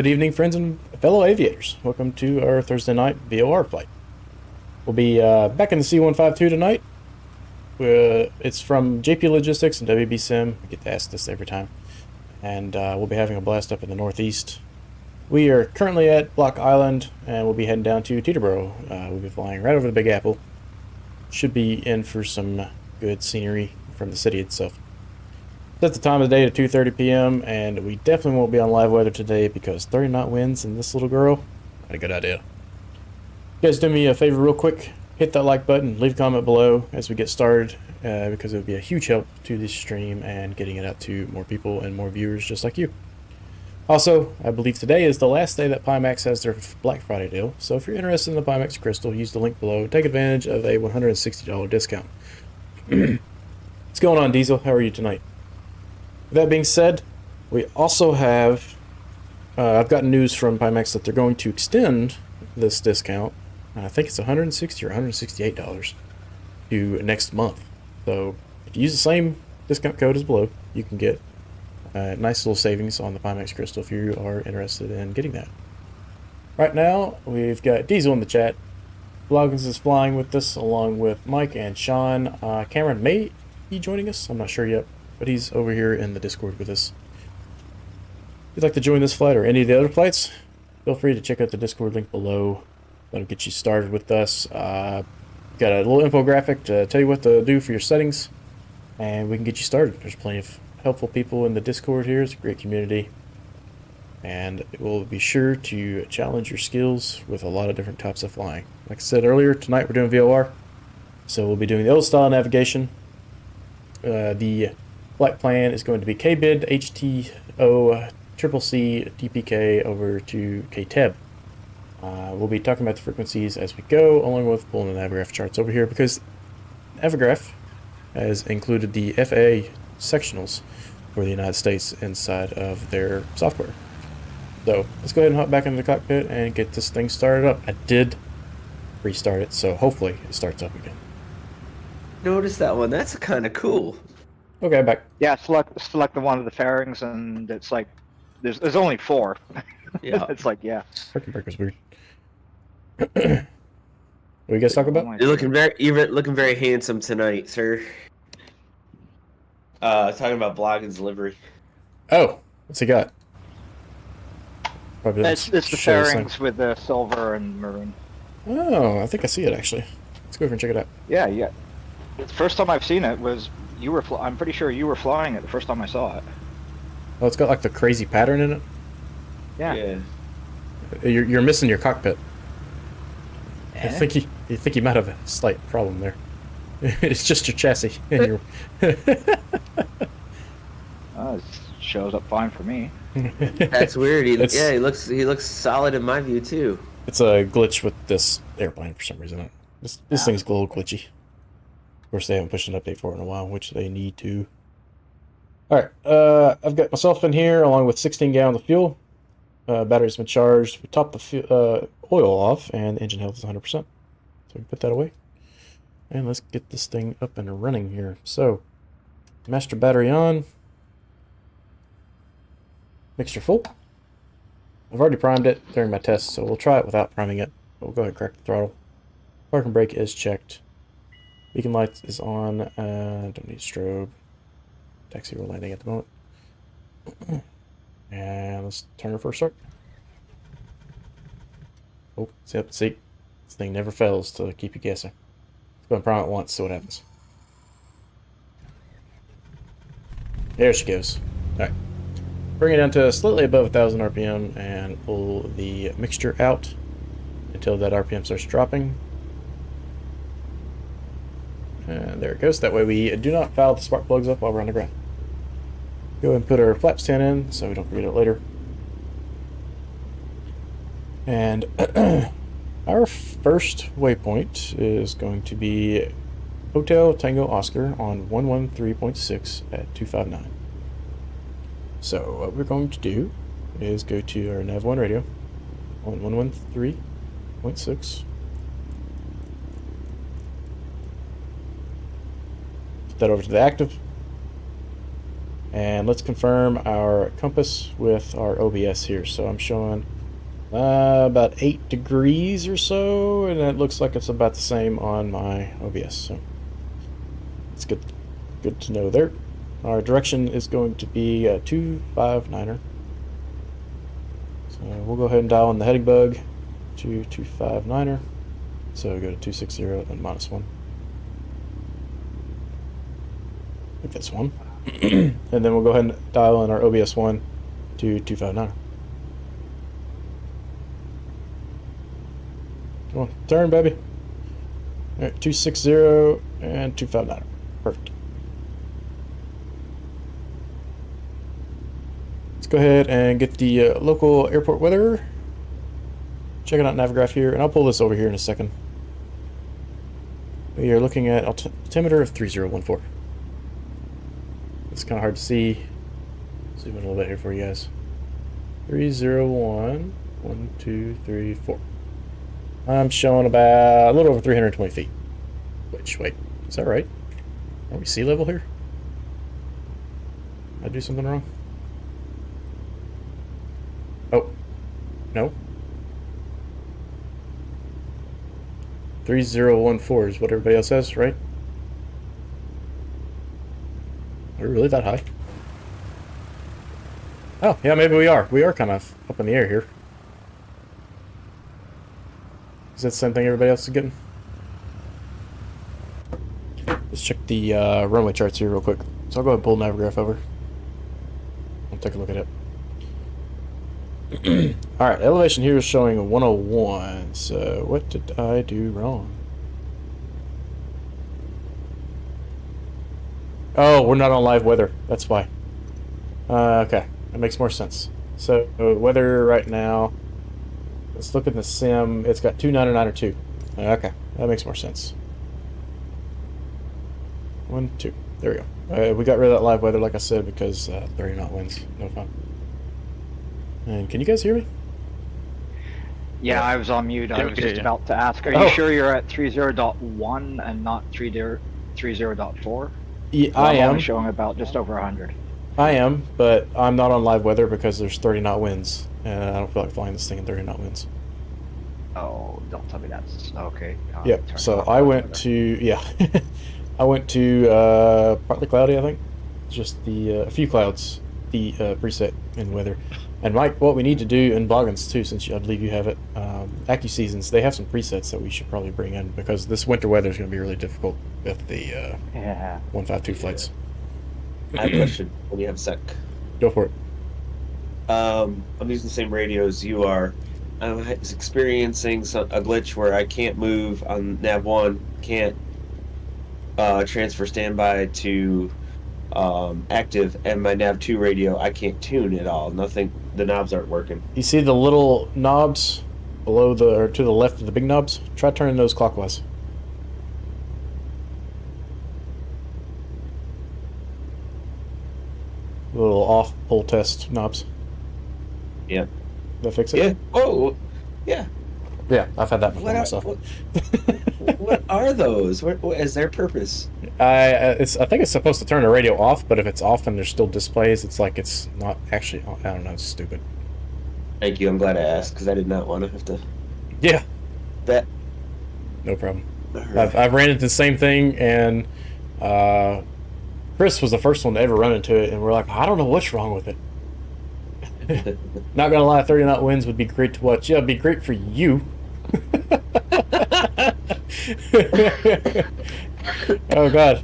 good evening, friends and fellow aviators. Welcome to our Thursday night VOR flight. We'll be back in the C-152 tonight. It's from JP Logistics and WB Sim. I get to ask this every time. And we'll be having a blast up in the Northeast. We are currently at Block Island, and we'll be heading down to Teterboro. We'll be flying right over the Big Apple. Should be in for some good scenery from the city itself. Set the time of the day to 2:30 p.m. and we definitely won't be on live weather today because 30 knot winds and this little girl. Not a good idea. You guys do me a favor real quick. Hit that like button, leave a comment below as we get started because it would be a huge help to this stream and getting it out to more people and more viewers just like you. Also, I believe today is the last day that Pimax has their Black Friday deal, so if you're interested in the Pimax Crystal, use the link below. Take advantage of a $160 discount. What's going on, Diesel? How are you tonight? With that being said, we also have, I've gotten news from Pimax that they're going to extend this discount. I think it's $160 or $168 to next month. So if you use the same discount code as below, you can get a nice little savings on the Pimax Crystal if you are interested in getting that. Right now, we've got Diesel in the chat. Bloggins is flying with us along with Mike and Sean. Cameron may be joining us. I'm not sure yet, but he's over here in the Discord with us. If you'd like to join this flight or any of the other flights, feel free to check out the Discord link below. That'll get you started with us. Got a little infographic to tell you what to do for your settings, and we can get you started. There's plenty of helpful people in the Discord here. It's a great community, and it will be sure to challenge your skills with a lot of different types of flying. Like I said earlier, tonight we're doing VOR, so we'll be doing the old style navigation. The flight plan is going to be KBID, HTO, CCC, DPK over to KTEB. We'll be talking about the frequencies as we go, along with pulling the Navigraph charts over here, because Navigraph has included the FAA sectionals for the United States inside of their software. So let's go ahead and hop back into the cockpit and get this thing started up. I did restart it, so hopefully it starts up again. Notice that one. That's kind of cool. Okay, back. Yeah, select the one of the fairings, and it's like there's only 4. Yeah. It's like, yeah. Circuit breaker's weird. What you guys talk about? You're looking very handsome tonight, sir. Talking about Bloggin's livery. Oh, what's he got? Probably It's the show us fairings with the silver and maroon. Oh, I think I see it actually. Let's go over and check it out. Yeah, yeah. The first time I've seen it was you were. I'm pretty sure you were flying it the first time I saw it. Oh, it's got like the crazy pattern in it. Yeah. You're missing your cockpit. I Eh? think you might have a slight problem there. It's just your chassis and your. It shows up fine for me. That's weird. He looks solid in my view too. It's a glitch with this airplane for some reason. This thing's a little glitchy. Of course, they haven't pushed an update for it in a while, which they need to. All right, I've got myself in here along with 16 gallons of fuel. Battery's been charged. We topped the oil off, and the engine health is 100%. So we put that away, and let's get this thing up and running here. So, master battery on. Mixture full. I've already primed it during my test, so we'll try it without priming it. We'll go ahead and crack the throttle. Parking brake is checked. Beacon lights is on. Don't need strobe. Taxi, we're landing at the moment. And let's turn her for a start. Oh, see. This thing never fails to keep you guessing. Let's go and prime it once, see what happens. There she goes. Alright. Bring it down to slightly above 1,000 RPM and pull the mixture out until that RPM starts dropping. And there it goes. That way we do not foul the spark plugs up while we're on the ground. Go ahead and put our flaps 10 in so we don't forget it later. And our first waypoint is going to be Hotel Tango Oscar on 113.6 at 259. So what we're going to do is go to our Nav1 radio on 113.6. Put that over to the active. And let's confirm our compass with our OBS here. So I'm showing about 8 degrees or so, and it looks like it's about the same on my OBS. So it's good to know there. Our direction is going to be 259er. So we'll go ahead and dial in the heading bug to 259er. So go to 260 and -1. I think that's 1. And then we'll go ahead and dial in our OBS 1 to 259. Come on, turn, baby. All right, 260 and 259. Perfect. Let's go ahead and get the local airport weather. Checking out Navigraph here, and I'll pull this over here in a second. We are looking at altimeter of 3014. It's kind of hard to see. Zoom in a little bit here for you guys. 301, 1, 2, 3, 4. I'm showing about a little over 320 feet. Which, wait, is that right? Are we sea level here? Did I do something wrong? Oh, no. 3014 is what everybody else says, right? Are we really that high? Oh, yeah, maybe we are. We are kind of up in the air here. Is that the same thing everybody else is getting? Let's check the runway charts here real quick. So I'll go ahead and pull Navigraph over. I'll take a look at it. Alright, elevation here is showing 101. So what did I do wrong? Oh, we're not on live weather. That's why. Okay, that makes more sense. So weather right now. Let's look at the sim. It's got 299 or 2. Okay, that makes more sense. 1, 2. There we go. We got rid of that live weather, like I said, because 30 knot winds. No fun. And can you guys hear me? Yeah, I was on mute. I was just about to ask. Are you sure you're at 30.1 and not 30.4? Yeah, I am. Only showing about just over 100. I am, but I'm not on live weather because there's 30 knot winds, and I don't feel like flying this thing in 30 knot winds. Oh, don't tell me that's okay. Yep. So I went to I went to partly cloudy, I think. Just the a few clouds, the preset in weather. And Mike, what we need to do in Boggins too, since I believe you have it, AccuSeasons, they have some presets that we should probably bring in because this winter weather is going to be really difficult with the 152 flights. I have a question when you have a sec. Go for it. I'm using the same radio as you are. I'm experiencing a glitch where I can't move on nav 1, can't transfer standby to active, and my nav 2 radio I can't tune at all. Nothing. The knobs aren't working. You see the little knobs below or to the left of the big knobs? Try turning those clockwise. Little off pull test knobs. Yeah. That fix it? Yeah. Oh, yeah. Yeah, I've had that before myself. What are those? What is their purpose? I think it's supposed to turn the radio off, but if it's off and there's still displays, it's like it's not actually on. I don't know, it's stupid. Thank you. I'm glad I asked because I did not want to have to. Yeah. Bet. No problem. I've ran into the same thing, and Chris was the first one to ever run into it, and we're like, I don't know what's wrong with it. Not gonna lie, 30 knot winds would be great to watch. Yeah, it'd be great for you. Oh god,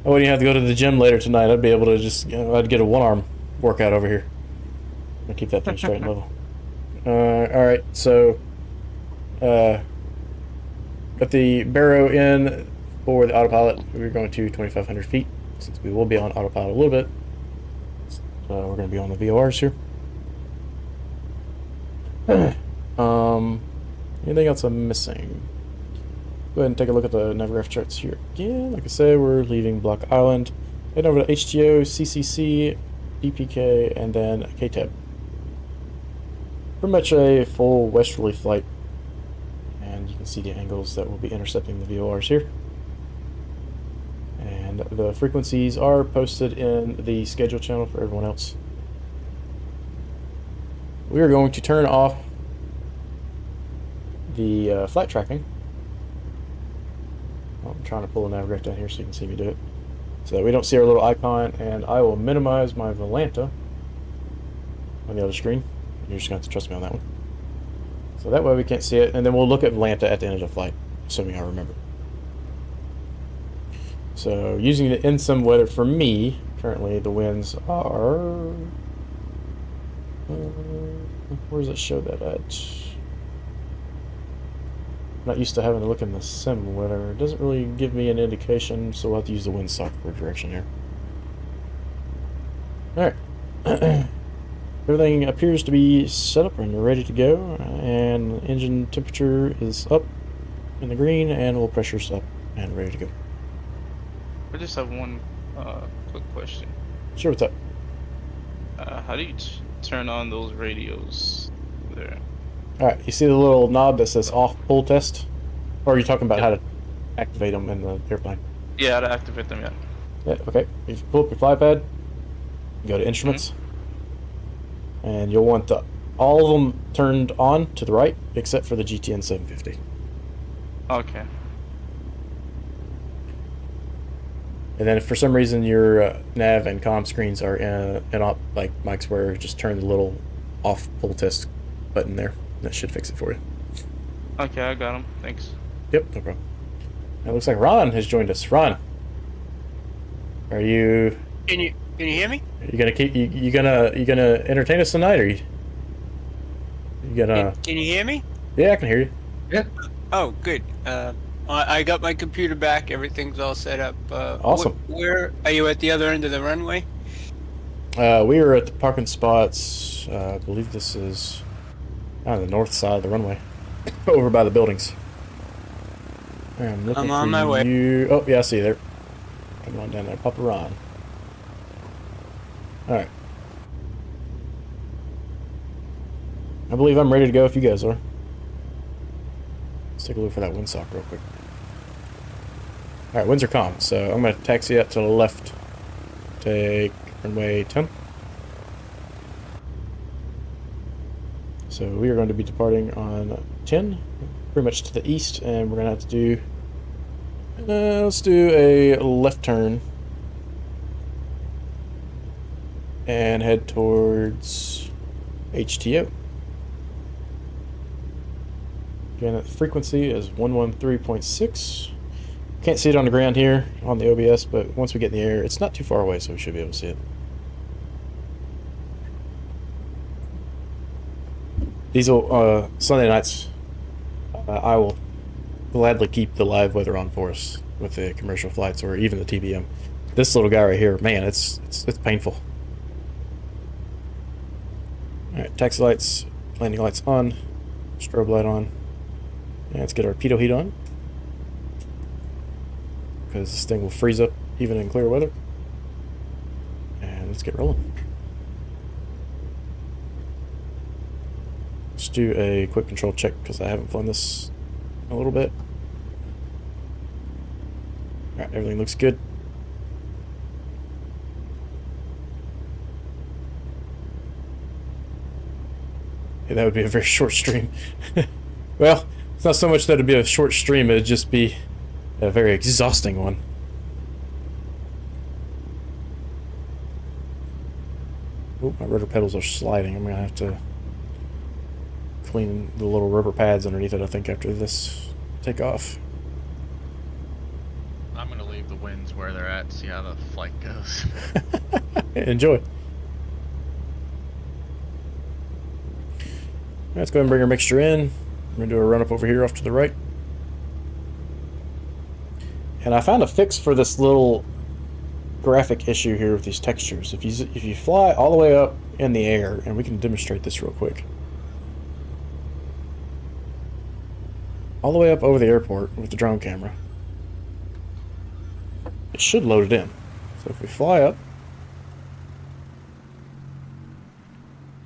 I wouldn't have to go to the gym later tonight. I'd be able to just, I'd get a one-arm workout over here. I'll keep that thing straight and level. Alright, so got the Barrow in for the autopilot. We're going to 2,500 feet since we will be on autopilot a little bit. So we're going to be on the VORs here. Anything else I'm missing? Go ahead and take a look at the Navigraph charts here again. Like I said, we're leaving Block Island, heading over to HTO, CCC, DPK, and then KTEB. Pretty much a full westerly flight, and you can see the angles that will be intercepting the VORs here. And the frequencies are posted in the schedule channel for everyone else. We are going to turn off the flight tracking. I'm trying to pull the nav right down here so you can see me do it. So that we don't see our little icon, and I will minimize my Volanta on the other screen. You're just going to have to trust me on that one. So that way we can't see it, and then we'll look at Volanta at the end of the flight, assuming I remember. So using the InSim weather for me, currently the winds are... where does it show that at? I'm not used to having to look in the sim weather. It doesn't really give me an indication, so we'll have to use the windsock for direction here. Alright. Everything appears to be set up and ready to go, and engine temperature is up in the green, and oil pressure's up and ready to go. I just have one quick question. Sure, what's up? How do you turn on those radios there? Alright, you see the little knob that says off pull test? Or are you talking about how to activate them in the airplane? Yeah, to activate them, yeah. Yeah, okay. You pull up your fly pad, go to instruments, and you'll want all of them turned on to the right, except for the GTN 750. Okay. And then if for some reason your nav and comm screens are in like Mike's, where just turn the little off pull test button there. That should fix it for you. Okay, I got them. Thanks. Yep, no problem. It looks like Ron has joined us. Ron, are you? Can you hear me? You gonna keep you gonna entertain us tonight, or you gonna? Can you hear me? Yeah, I can hear you. Yeah. Oh, good. I got my computer back. Everything's all set up. Awesome. Where are you at the other end of the runway? We are at the parking spots. I believe this is on the north side of the runway, over by the buildings. I'm looking I'm on for my way. you. Oh, yeah, I see you there. Come on down there, Papa Ron. Alright. I believe I'm ready to go if you guys are. Let's take a look for that windsock real quick. Alright, winds are calm, so I'm going to taxi out to the left. Take runway 10. So we are going to be departing on 10, pretty much to the east, and we're going to have to do... let's do a left turn. And head towards HTO. Again, the frequency is 113.6. Can't see it on the ground here on the OBS, but once we get in the air, it's not too far away, so we should be able to see it. These will, Sunday nights, I will gladly keep the live weather on for us with the commercial flights or even the TBM. This little guy right here, man, it's painful. Alright, taxi lights, landing lights on, strobe light on, and let's get our pitot heat on, because this thing will freeze up even in clear weather. And let's get rolling. Let's do a quick control check because I haven't flown this in a little bit. Alright, everything looks good. Yeah, that would be a very short stream. Well, it's not so much that it'd be a short stream, it'd just be a very exhausting one. Oh, my rudder pedals are sliding. I'm gonna have to clean the little rubber pads underneath it, I think, after this takeoff. I'm gonna leave the winds where they're at, see how the flight goes. Enjoy. Let's go ahead and bring our mixture in. I'm gonna do a run up over here off to the right. And I found a fix for this little graphic issue here with these textures. If you fly all the way up in the air, and we can demonstrate this real quick. All the way up over the airport with the drone camera. It should load it in. So if we fly up.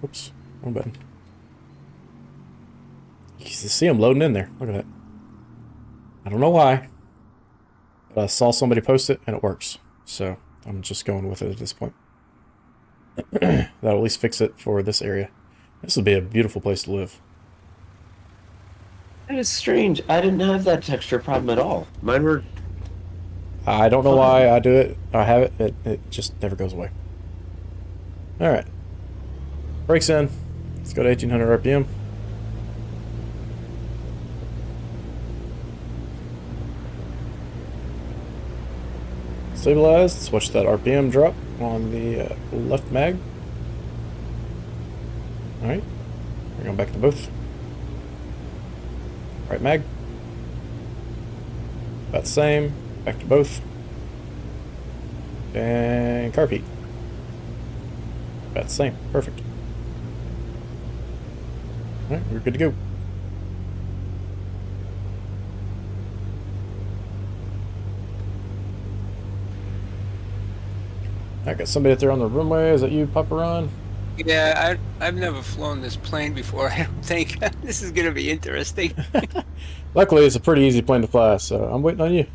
Oops, wrong button. You can see them loading in there. Look at that. I don't know why, but I saw somebody post it and it works. So I'm just going with it at this point. That'll at least fix it for this area. This would be a beautiful place to live. That is strange. I didn't have that texture problem at all. Mine were... I don't know why I do it. I have it. It just never goes away. Alright. Brakes in. Let's go to 1800 RPM. Stabilize. Let's watch that RPM drop on the left mag. Alright. We're going back to both. Right mag. About the same. Back to both. And carb heat. About the same. Perfect. Alright, we're good to go. I got somebody up there on the runway. Is that you, Papa Ron? Yeah, I've never flown this plane before. I don't think this is gonna be interesting. Luckily, it's a pretty easy plane to fly, so I'm waiting on you.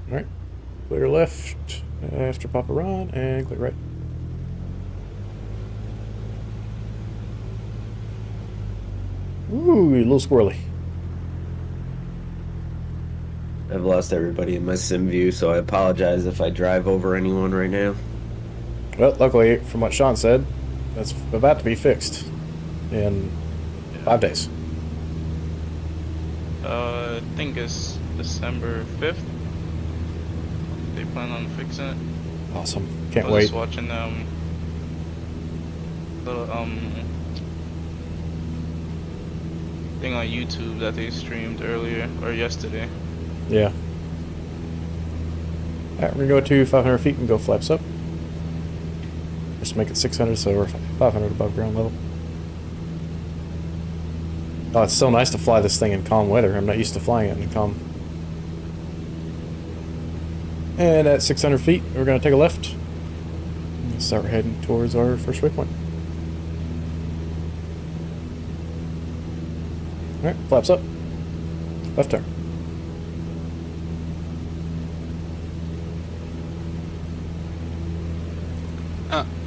Alright, clear left after Papa Ron, and clear right. Ooh, a little squirrely. I've lost everybody in my sim view, so I apologize if I drive over anyone right now. Well, luckily, from what Sean said, that's about to be fixed in 5 days. I think it's December 5th. They plan on fixing it. Awesome. Can't I was wait. just watching little thing on YouTube that they streamed earlier or yesterday. Yeah. Alright, we're going to go to 500 feet and go flaps up. Just make it 600, so we're 500 above ground level. Oh, it's so nice to fly this thing in calm weather. I'm not used to flying it in calm. And at 600 feet, we're going to take a left. And start heading towards our first waypoint. Alright, flaps up. Left turn.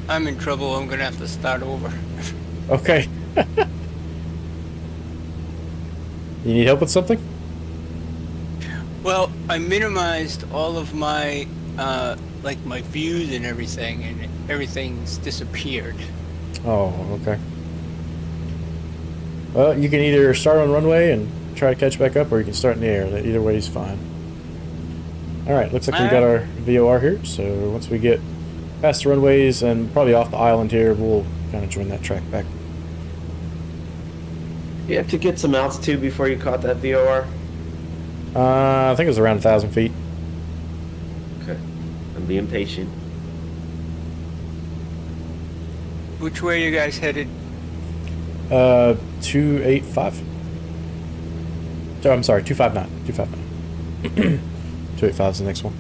I'm in trouble. I'm gonna have to start over. Okay. You need help with something? Well, I minimized all of my like my views and everything, and everything's disappeared. Oh, okay. Well, you can either start on runway and try to catch back up, or you can start in the air. Either way is fine. Alright, looks like we got our VOR here, so once we get past the runways and probably off the island here, we'll kind of join that track back. You have to get some altitude before you caught that VOR? I think it was around 1,000 feet. Okay. I'm being patient. Which way are you guys headed? 285. Oh, I'm sorry, 259. 259. 285 is the next one.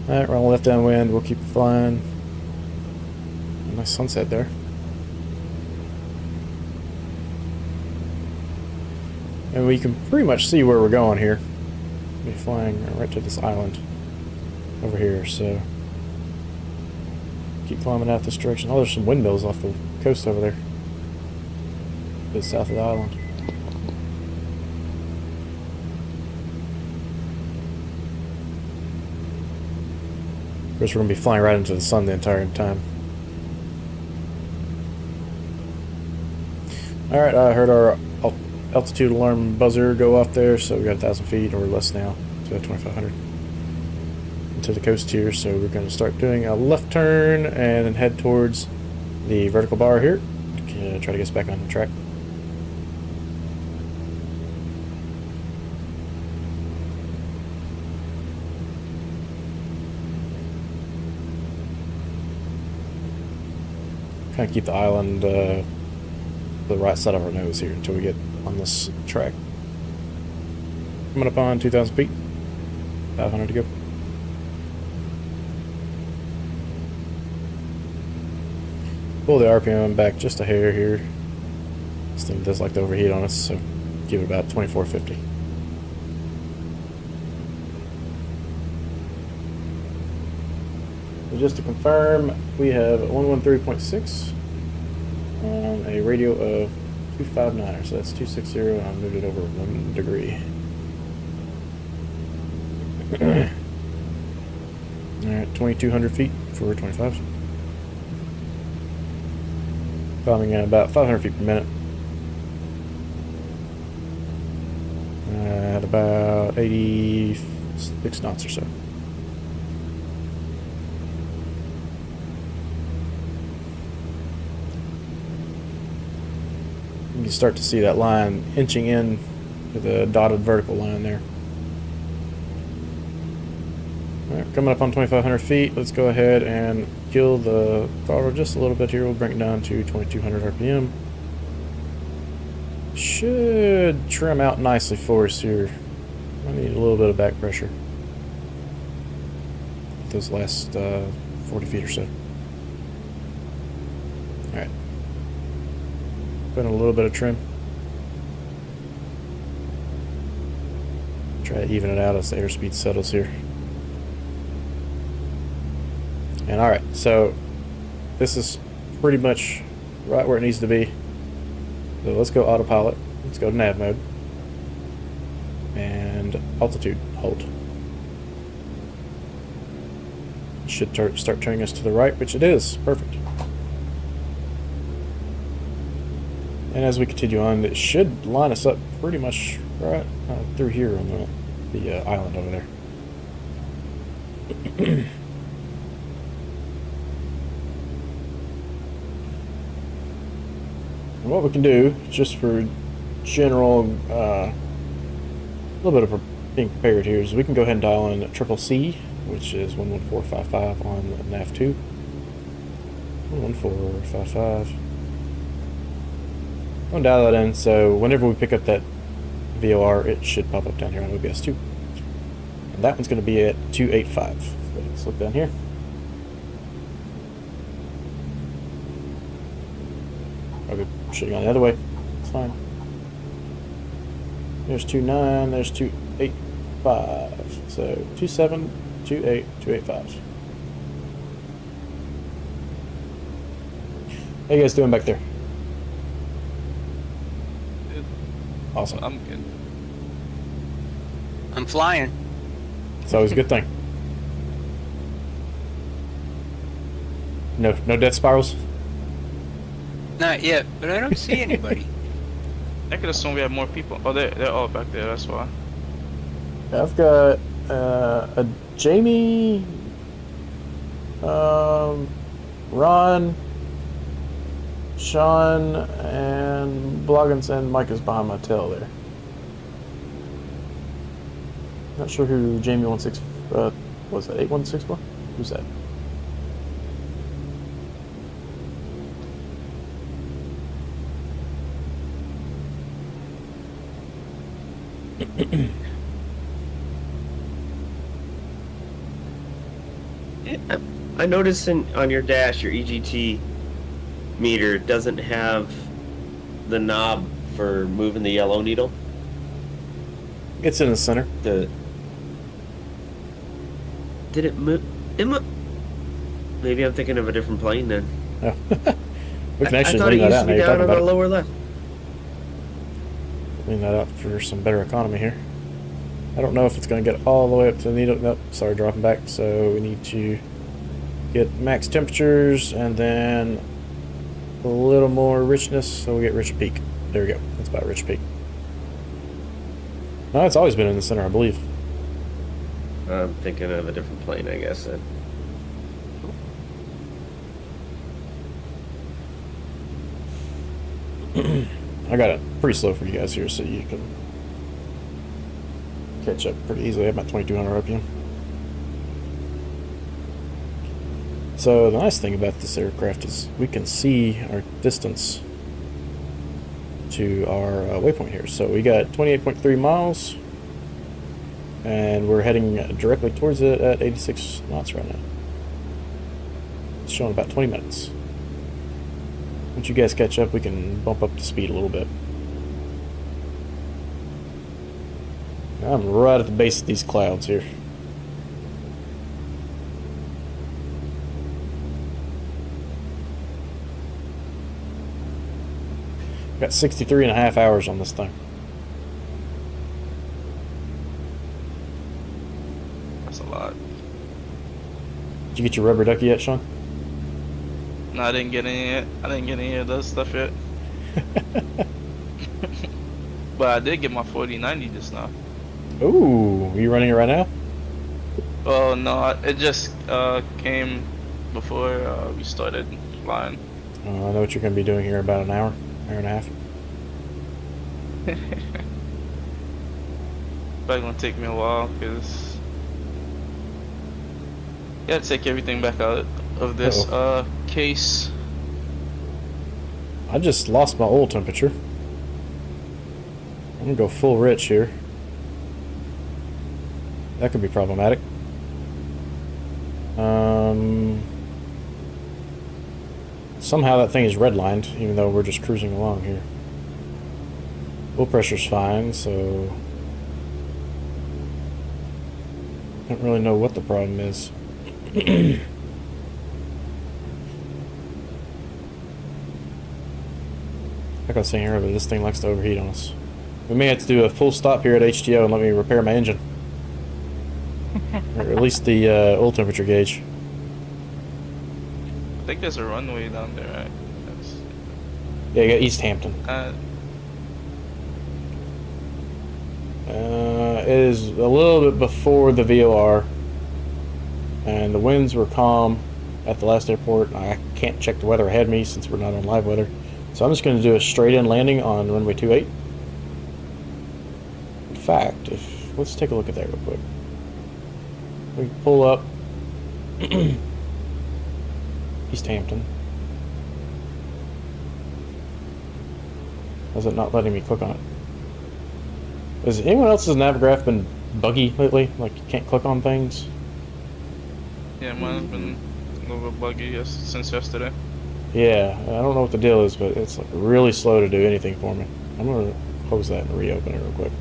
Alright, we're on the left downwind. We'll keep flying. Nice sunset there. And we can pretty much see where we're going here. We'll be flying right to this island over here, so keep climbing out this direction. Oh, there's some windmills off the coast over there. Just south of the island. Of course, we're going to be flying right into the sun the entire time. Alright, I heard our altitude alarm buzzer go off there, so we got 1,000 feet or less now to 2,500 into the coast here. So we're going to start doing a left turn and then head towards the vertical bar here. Try to get us back on the track. Kind of keep the island the right side of our nose here until we get on this track. Coming up on 2,000 feet. 500 to go. Pull the RPM back just a hair here. This thing does like to overheat on us, so Give it about 2450. So just to confirm, we have 113.6 on a radio of 259, so that's 260, and I moved it over 1 degree. Alright, 2200 feet for 25. Climbing at about 500 feet per minute. At about 86 knots or so. You can start to see that line inching in to the dotted vertical line there. Alright, coming up on 2,500 feet, let's go ahead and kill the throttle just a little bit here. We'll bring it down to 2,200 RPM. Should trim out nicely for us here. I need a little bit of back pressure. Those last 40 feet or so. Alright. Put in a little bit of trim. Try to even it out as the airspeed settles here. And alright, so this is pretty much right where it needs to be. So let's go autopilot. Let's go to nav mode. And altitude, hold. Should start turning us to the right, which it is. Perfect. And as we continue on, it should line us up pretty much right through here on the island over there. And what we can do, just for general, a little bit of being prepared here, is we can go ahead and dial in triple C, which is 11455 on NAV2. 11455. I'm going to dial that in, so whenever we pick up that VOR, it should pop up down here on OBS2. And that one's going to be at 285. So let's look down here. Okay, should have gone the other way. It's fine. There's 29, there's 285. So 27, 28, 285. How you guys doing back there? Awesome. I'm good. I'm flying. It's always a good thing. No death spirals? Not yet, but I don't see anybody. I could assume we have more people. Oh, they're all back there. That's why. I've got a Jamie, Ron, Sean, and Bloggins, and Mike is behind my tail there. Not sure who Jamie 16 was that 8164? Who's that? I noticed on your dash, your EGT meter doesn't have the knob for moving the yellow needle. It's in the center. Did it move? Maybe I'm thinking of a different plane then. Oh. We can I actually thought lean it that used out to now be you're down talking on the about it. lower left. Lean that out for some better economy here. I don't know if it's going to get all the way up to the needle. Nope, sorry, dropping back. So we need to get max temperatures and then a little more richness so we get rich peak. There we go. That's about rich peak. No, it's always been in the center, I believe. I'm thinking of a different plane, I guess. I got it pretty slow for you guys here so you can catch up pretty easily. I'm at 2200 RPM. So the nice thing about this aircraft is we can see our distance to our waypoint here. So we got 28.3 miles and we're heading directly towards it at 86 knots right now. It's showing about 20 minutes. Once you guys catch up, we can bump up the speed a little bit. I'm right at the base of these clouds here. Got 63 and a half hours on this thing. That's a lot. Did you get your rubber ducky yet, Sean? No, I didn't get any of that stuff yet. But I did get my 4090 just now. Ooh, are you running it right now? Oh no, it just came before we started flying. I know what you're going to be doing here in about an hour and a half. Probably gonna take me a while because gotta take everything back out of this case. I just lost my oil temperature. I'm going to go full rich here. That could be problematic. Somehow that thing is redlined, even though we're just cruising along here. Oil pressure's fine, so I don't really know what the problem is. Like I was saying earlier, this thing likes to overheat on us. We may have to do a full stop here at HTO and let me repair my engine. Or at least the oil temperature gauge. I think there's a runway down there, right? Yeah, you got East Hampton. It is a little bit before the VOR, and the winds were calm at the last airport. I can't check the weather ahead of me since we're not on live weather, so I'm just going to do a straight-in landing on runway 28. In fact, let's take a look at that real quick. We pull up East Hampton. How's it not letting me click on it? Has anyone else's Navigraph been buggy lately? Like, you can't click on things? Yeah, mine's been a little bit buggy since yesterday. Yeah, I don't know what the deal is, but it's like really slow to do anything for me. I'm gonna close that and reopen it real quick.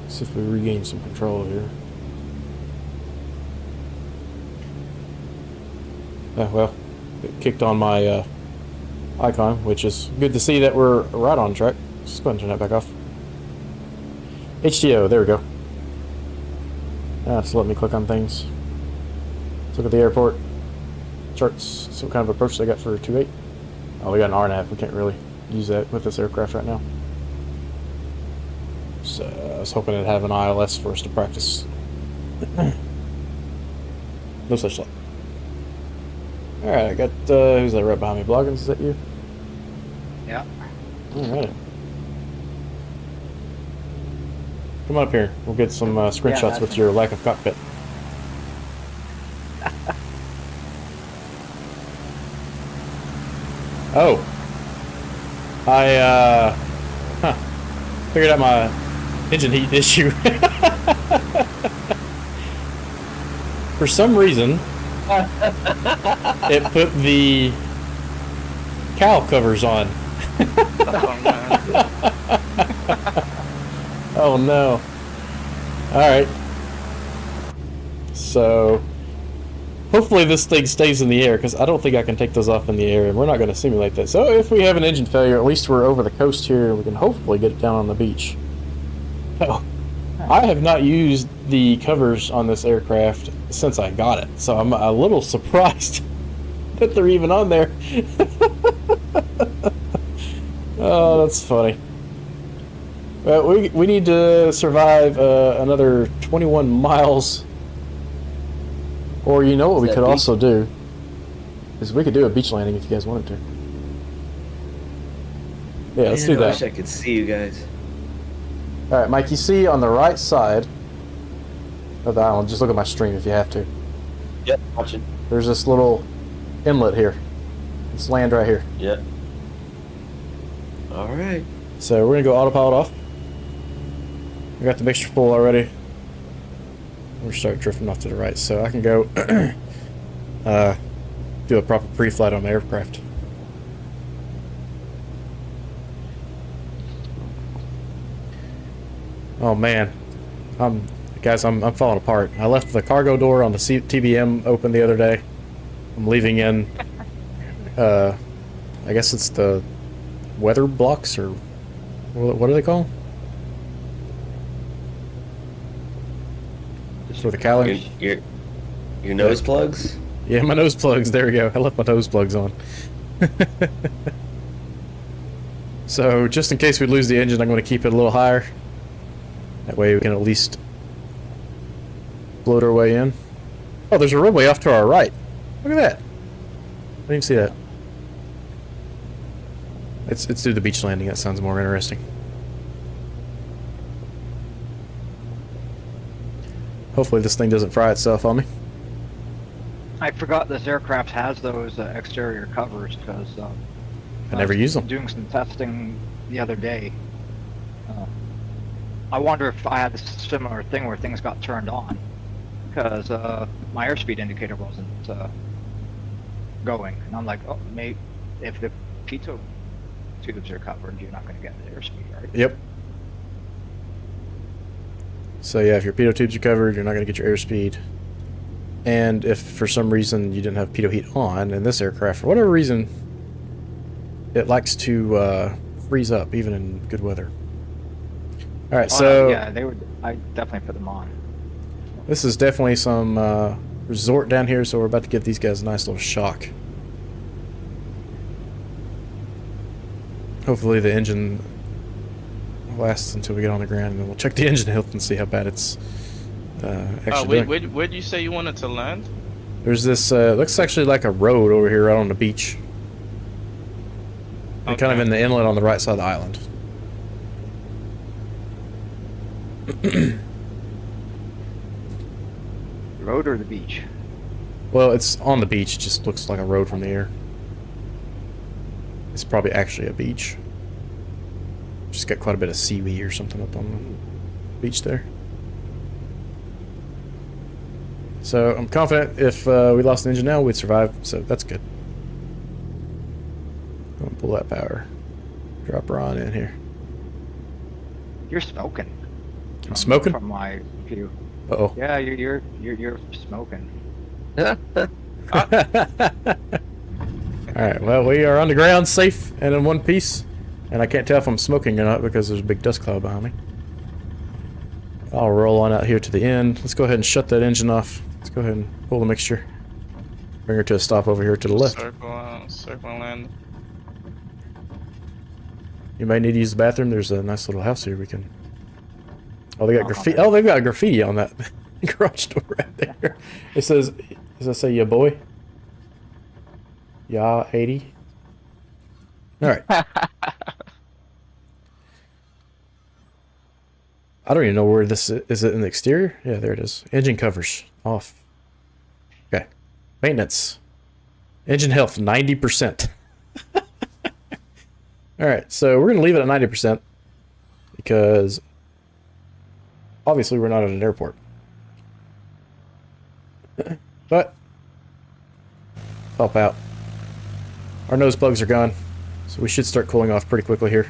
See if we regain some control here. Well, it kicked on my icon, which is good to see that we're right on track. Let's go ahead and turn that back off. HTO, there we go. Just let me click on things. Let's look at the airport. Charts, some kind of approach they got for 28. Oh, we got an hour and a half. We can't really use that with this aircraft right now. So I was hoping it'd have an ILS for us to practice. No such luck. Alright, I got, who's that right behind me? Bloggins, is that you? Yeah. Alright. Come up here. We'll get some screenshots with your lack of cockpit. Oh. I, figured out my engine heat issue. For some reason, it put the cowl covers on. Oh no. Alright. So, hopefully this thing stays in the air, because I don't think I can take those off in the air, and we're not going to simulate that. So if we have an engine failure, at least we're over the coast here, and we can hopefully get it down on the beach. Oh, I have not used the covers on this aircraft since I got it, so I'm a little surprised that they're even on there. Oh, that's funny. Well, we need to survive another 21 miles. Or you know what we could also do is we could do a beach landing if you guys wanted to. Yeah, let's do that. I wish I could see you guys. All right, Mike. You see on the right side of the island. Just look at my stream if you have to. Yep, watching. There's this little inlet here. Let's land right here. Yep. All right. So we're gonna go autopilot off. We got the mixture full already. We're start drifting off to the right, so I can go do a proper pre-flight on the aircraft. Oh man, guys, I'm falling apart. I left the cargo door on the TBM open the other day. I'm leaving in. I guess it's the weather blocks, or what do they call them? For the calendar. Your nose plugs? Yeah, my nose plugs. There we go. I left my nose plugs on. So, just in case we lose the engine, I'm going to keep it a little higher. That way we can at least float our way in. Oh, there's a runway off to our right. Look at that. I didn't even see that. Let's do the beach landing. That sounds more interesting. Hopefully this thing doesn't fry itself on me. I forgot this aircraft has those exterior covers because I never use them. Doing some testing the other day. I wonder if I had a similar thing where things got turned on because my airspeed indicator wasn't going, and I'm like, oh, maybe if the pitot tubes are covered, you're not going to get the airspeed, right? Yep. So yeah, if your pitot tubes are covered, you're not going to get your airspeed. And if for some reason you didn't have pitot heat on in this aircraft, for whatever reason, it likes to freeze up even in good weather. All right, so yeah, they would. I definitely put them on. This is definitely some resort down here, so we're about to give these guys a nice little shock. Hopefully the engine lasts until we get on the ground, and then we'll check the engine health and see how bad it's actually doing. Where did you say you wanted to land? There's this, looks actually like a road over here right on the beach. And kind of in the inlet on the right side of the island. The road or the beach? Well, it's on the beach. It just looks like a road from the air. It's probably actually a beach. Just got quite a bit of seaweed or something up on the beach there. So I'm confident if we lost the engine now, we'd survive. So that's good. I'm gonna pull that power. Drop her on in here. You're smoking. I'm smoking? From my view. Uh-oh. Yeah, you're smoking. Alright, well, we are on the ground, safe and in one piece. And I can't tell if I'm smoking or not because there's a big dust cloud behind me. I'll roll on out here to the end. Let's go ahead and shut that engine off. Let's go ahead and pull the mixture. Bring her to a stop over here to the left. Circle and land. You might need to use the bathroom. There's a nice little house here we can... Oh, they got graffiti. Oh, they've got graffiti on that garage door right there. It says, does that say ya boy? Ya 80? Alright. I don't even know where this is. Is it in the exterior? Yeah, there it is. Engine covers off. Okay. Maintenance. Engine health, 90%. Alright, so we're going to leave it at 90% because obviously we're not at an airport. But help out. Our nose plugs are gone, so we should start cooling off pretty quickly here.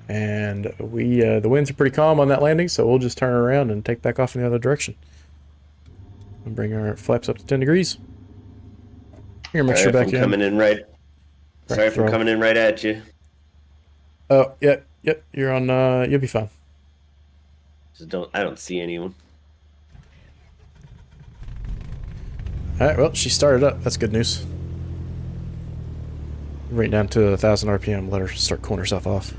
And we the winds are pretty calm on that landing, so we'll just turn around and take back off in the other direction. And bring our flaps up to 10 degrees. Here, make sure back in. Coming in right. Sorry for coming in right at you. Oh, yep, you're on, you'll be fine. I don't see anyone. Alright, well, she started up. That's good news. Right down to 1,000 RPM, let her start cooling herself off.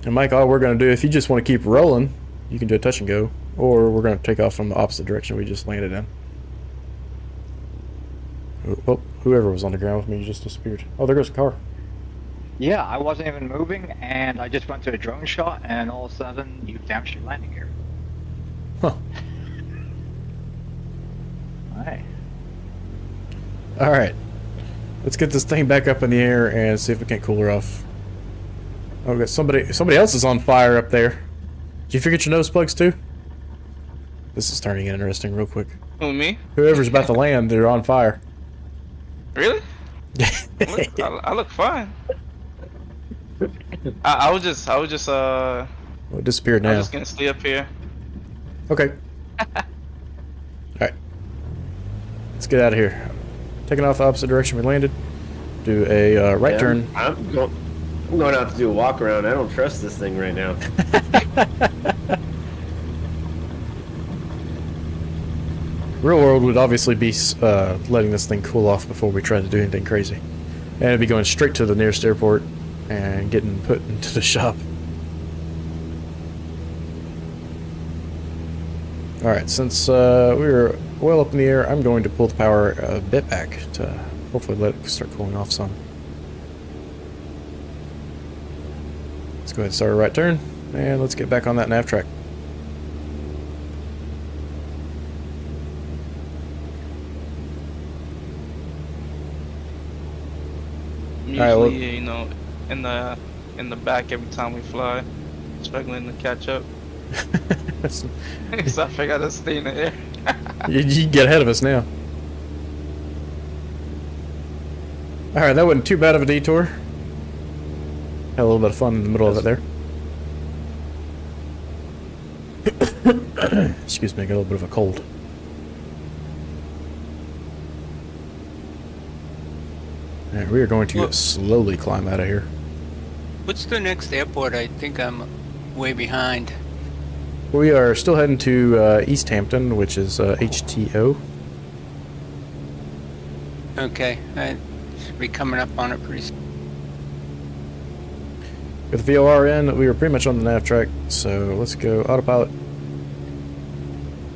And Mike, all we're going to do, if you just want to keep rolling, you can do a touch and go, or we're going to take off from the opposite direction we just landed in. Oh, whoever was on the ground with me just disappeared. Oh, there goes the car. Yeah, I wasn't even moving, and I just went to a drone shot, and all of a sudden, you damaged your landing gear. Huh. Alright. Alright. Let's get this thing back up in the air and see if we can't cool her off. Oh, we got somebody else is on fire up there. Did you forget your nose plugs too? This is turning interesting real quick. Who, me? Whoever's about to land, they're on fire. Really? I look fine. I was just Well, it disappeared I now. was just gonna stay up here. Okay. Alright. Let's get out of here. Taking off the opposite direction we landed. Do a right turn. I'm going out to do a walk around. I don't trust this thing right now. Real world would obviously be letting this thing cool off before we try to do anything crazy. And it'd be going straight to the nearest airport and getting put into the shop. Alright, since we were well up in the air, I'm going to pull the power a bit back to hopefully let it start cooling off some. Let's go ahead and start a right turn, and let's get back on that nav track. Usually, Alright, well- you know, in the back every time we fly, struggling to catch up. So I figured I'd stay in the air. You get ahead of us now. Alright, that wasn't too bad of a detour. Had a little bit of fun in the middle of it there. Excuse me, I got a little bit of a cold. Alright, we are going to Look. slowly climb out of here. What's the next airport? I think I'm way behind. We are still heading to East Hampton, which is HTO. Okay, I should be coming up on it pretty soon. With the VOR in, we were pretty much on the nav track, so let's go autopilot.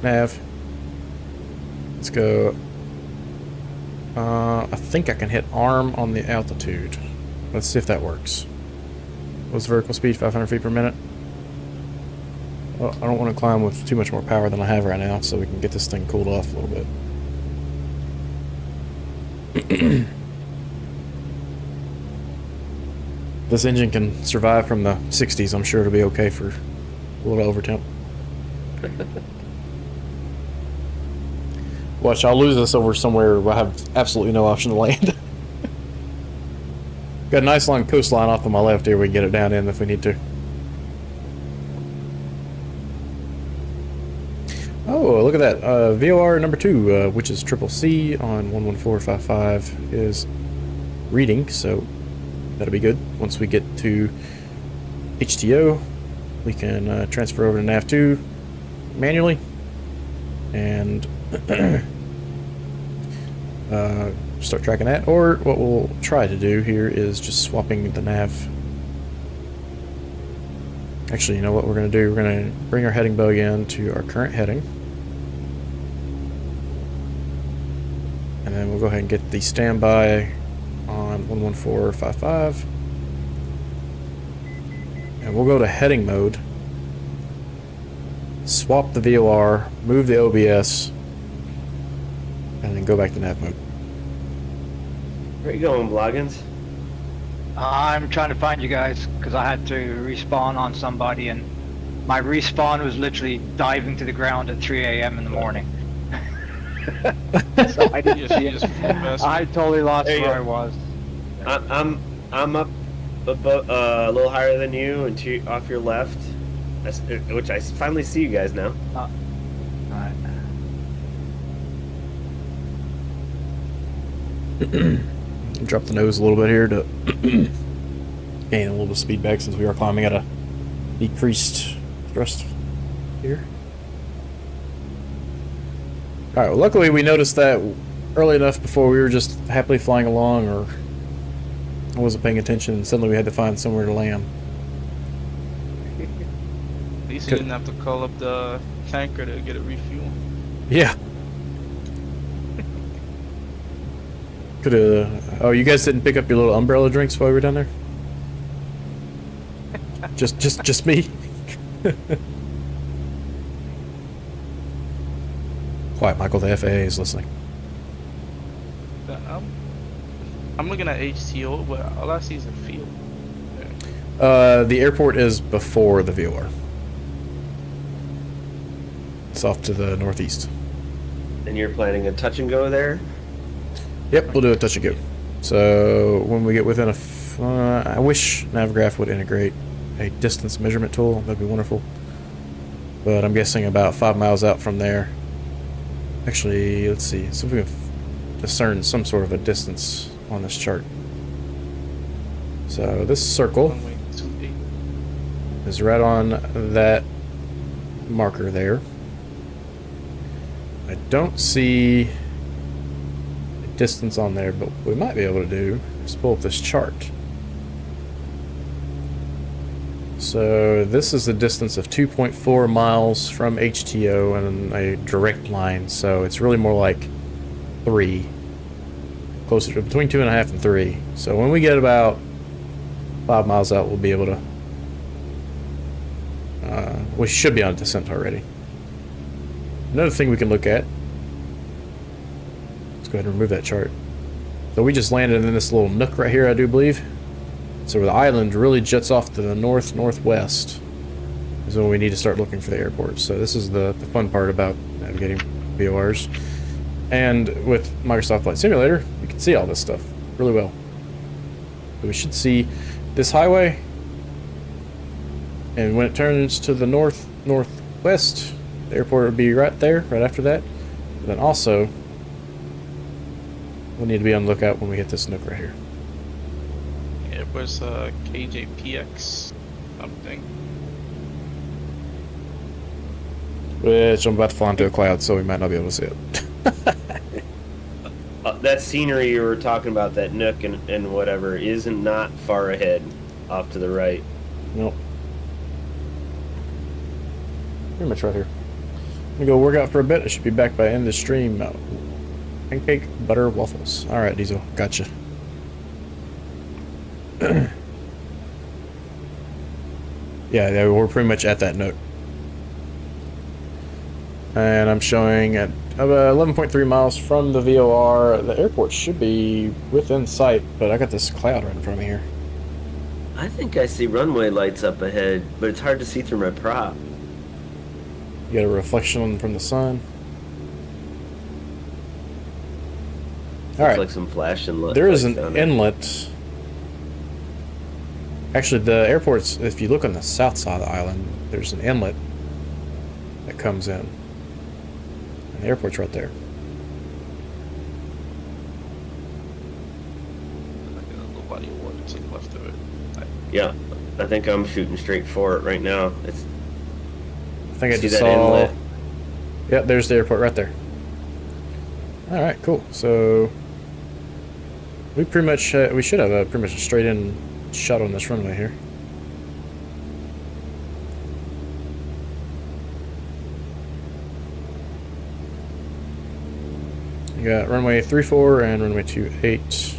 Nav. Let's go. I think I can hit arm on the altitude. Let's see if that works. What's vertical speed? 500 feet per minute. Well, I don't want to climb with too much more power than I have right now, so we can get this thing cooled off a little bit. This engine can survive from the 60s. I'm sure it'll be okay for a little over temp. Watch, I'll lose this over somewhere where I have absolutely no option to land. Got a nice long coastline off to my left here. We can get it down in if we need to. Oh, look at that. VOR number 2, which is Triple C on 11455, is reading, so that'll be good. Once we get to HTO, we can transfer over to NAV2 manually and start tracking that. Or what we'll try to do here is just swapping the nav. Actually, you know what we're going to do? We're going to bring our heading bug in to our current heading. And then we'll go ahead and get the standby on 11455. And we'll go to heading mode. Swap the VOR, move the OBS, and then go back to nav mode. Where you going, Bloggins? I'm trying to find you guys because I had to respawn on somebody, and my respawn was literally diving to the ground at 3 a.m. in the morning. So I didn't see it. I totally lost There you where go. I was. I'm up above, a little higher than you and off your left, which I finally see you guys now. Alright. Drop the nose a little bit here to gain a little bit of speed back since we are climbing at a decreased thrust here. Alright, well, luckily we noticed that early enough before we were just happily flying along, or I wasn't paying attention, and suddenly we had to find somewhere to land. At least you didn't have to call up the tanker to get a refuel. Yeah. Could've. Oh, you guys didn't pick up your little umbrella drinks while we were down there? Just me? Quiet, Michael. The FAA is listening. I'm looking at HTO, but all I see is a field. The airport is before the VOR. It's off to the northeast. And you're planning a touch and go there? Yep, we'll do a touch and go. So when we get within I wish Navigraph would integrate a distance measurement tool. That'd be wonderful. But I'm guessing about 5 miles out from there. Actually, let's see. So if we can discern some sort of a distance on this chart. So this circle Runway 28. is right on that marker there. I don't see a distance on there, but what we might be able to do is pull up this chart. So this is the distance of 2.4 miles from HTO and a direct line, so it's really more like 3. Closer to between 2.5 and 3. So when we get about 5 miles out, we'll be able to we should be on descent already. Another thing we can look at, let's go ahead and remove that chart. So we just landed in this little nook right here, I do believe. So where the island really juts off to the northwest is when we need to start looking for the airport. So this is the fun part about navigating VORs. And with Microsoft Flight Simulator, you can see all this stuff really well. So we should see this highway, and when it turns to the northwest, the airport would be right there, right after that. And then also, we'll need to be on the lookout when we hit this nook right here. It was KJPX something. Which I'm about to fly into a cloud, so we might not be able to see it. That scenery you were talking about, that nook and whatever, isn't not far ahead, off to the right. Nope. Pretty much right here. I'm gonna go work out for a bit. I should be back by end of the stream. Pancake butter waffles. All right, Diesel. Gotcha. Yeah, we're pretty much at that nook. And I'm showing at 11.3 miles from the VOR. The airport should be within sight, but I got this cloud right in front of me here. I think I see runway lights up ahead, but it's hard to see through my prop. You got a reflection from the sun. All right. Like some flashing lights. There is an inlet. Actually, the airport's, if you look on the south side of the island, there's an inlet that comes in. And the airport's right there. Like a little body of water to the left of it. Yeah, I think I'm shooting straight for it right now. It's I think I see just that saw. inlet? Yep, there's the airport right there. All right, cool. So we pretty much we should have a pretty much a straight in shot on this runway here. You got runway 34 and runway 28.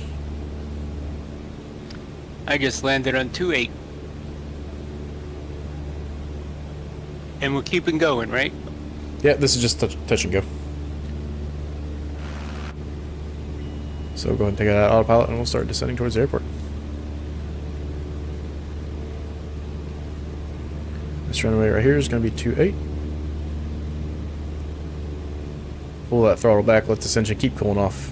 I just landed on 28. And we're keeping going, right? Yeah, this is just touch and go. So go ahead and take out autopilot and we'll start descending towards the airport. This runway right here is going to be 28. Pull that throttle back, let this engine keep cooling off.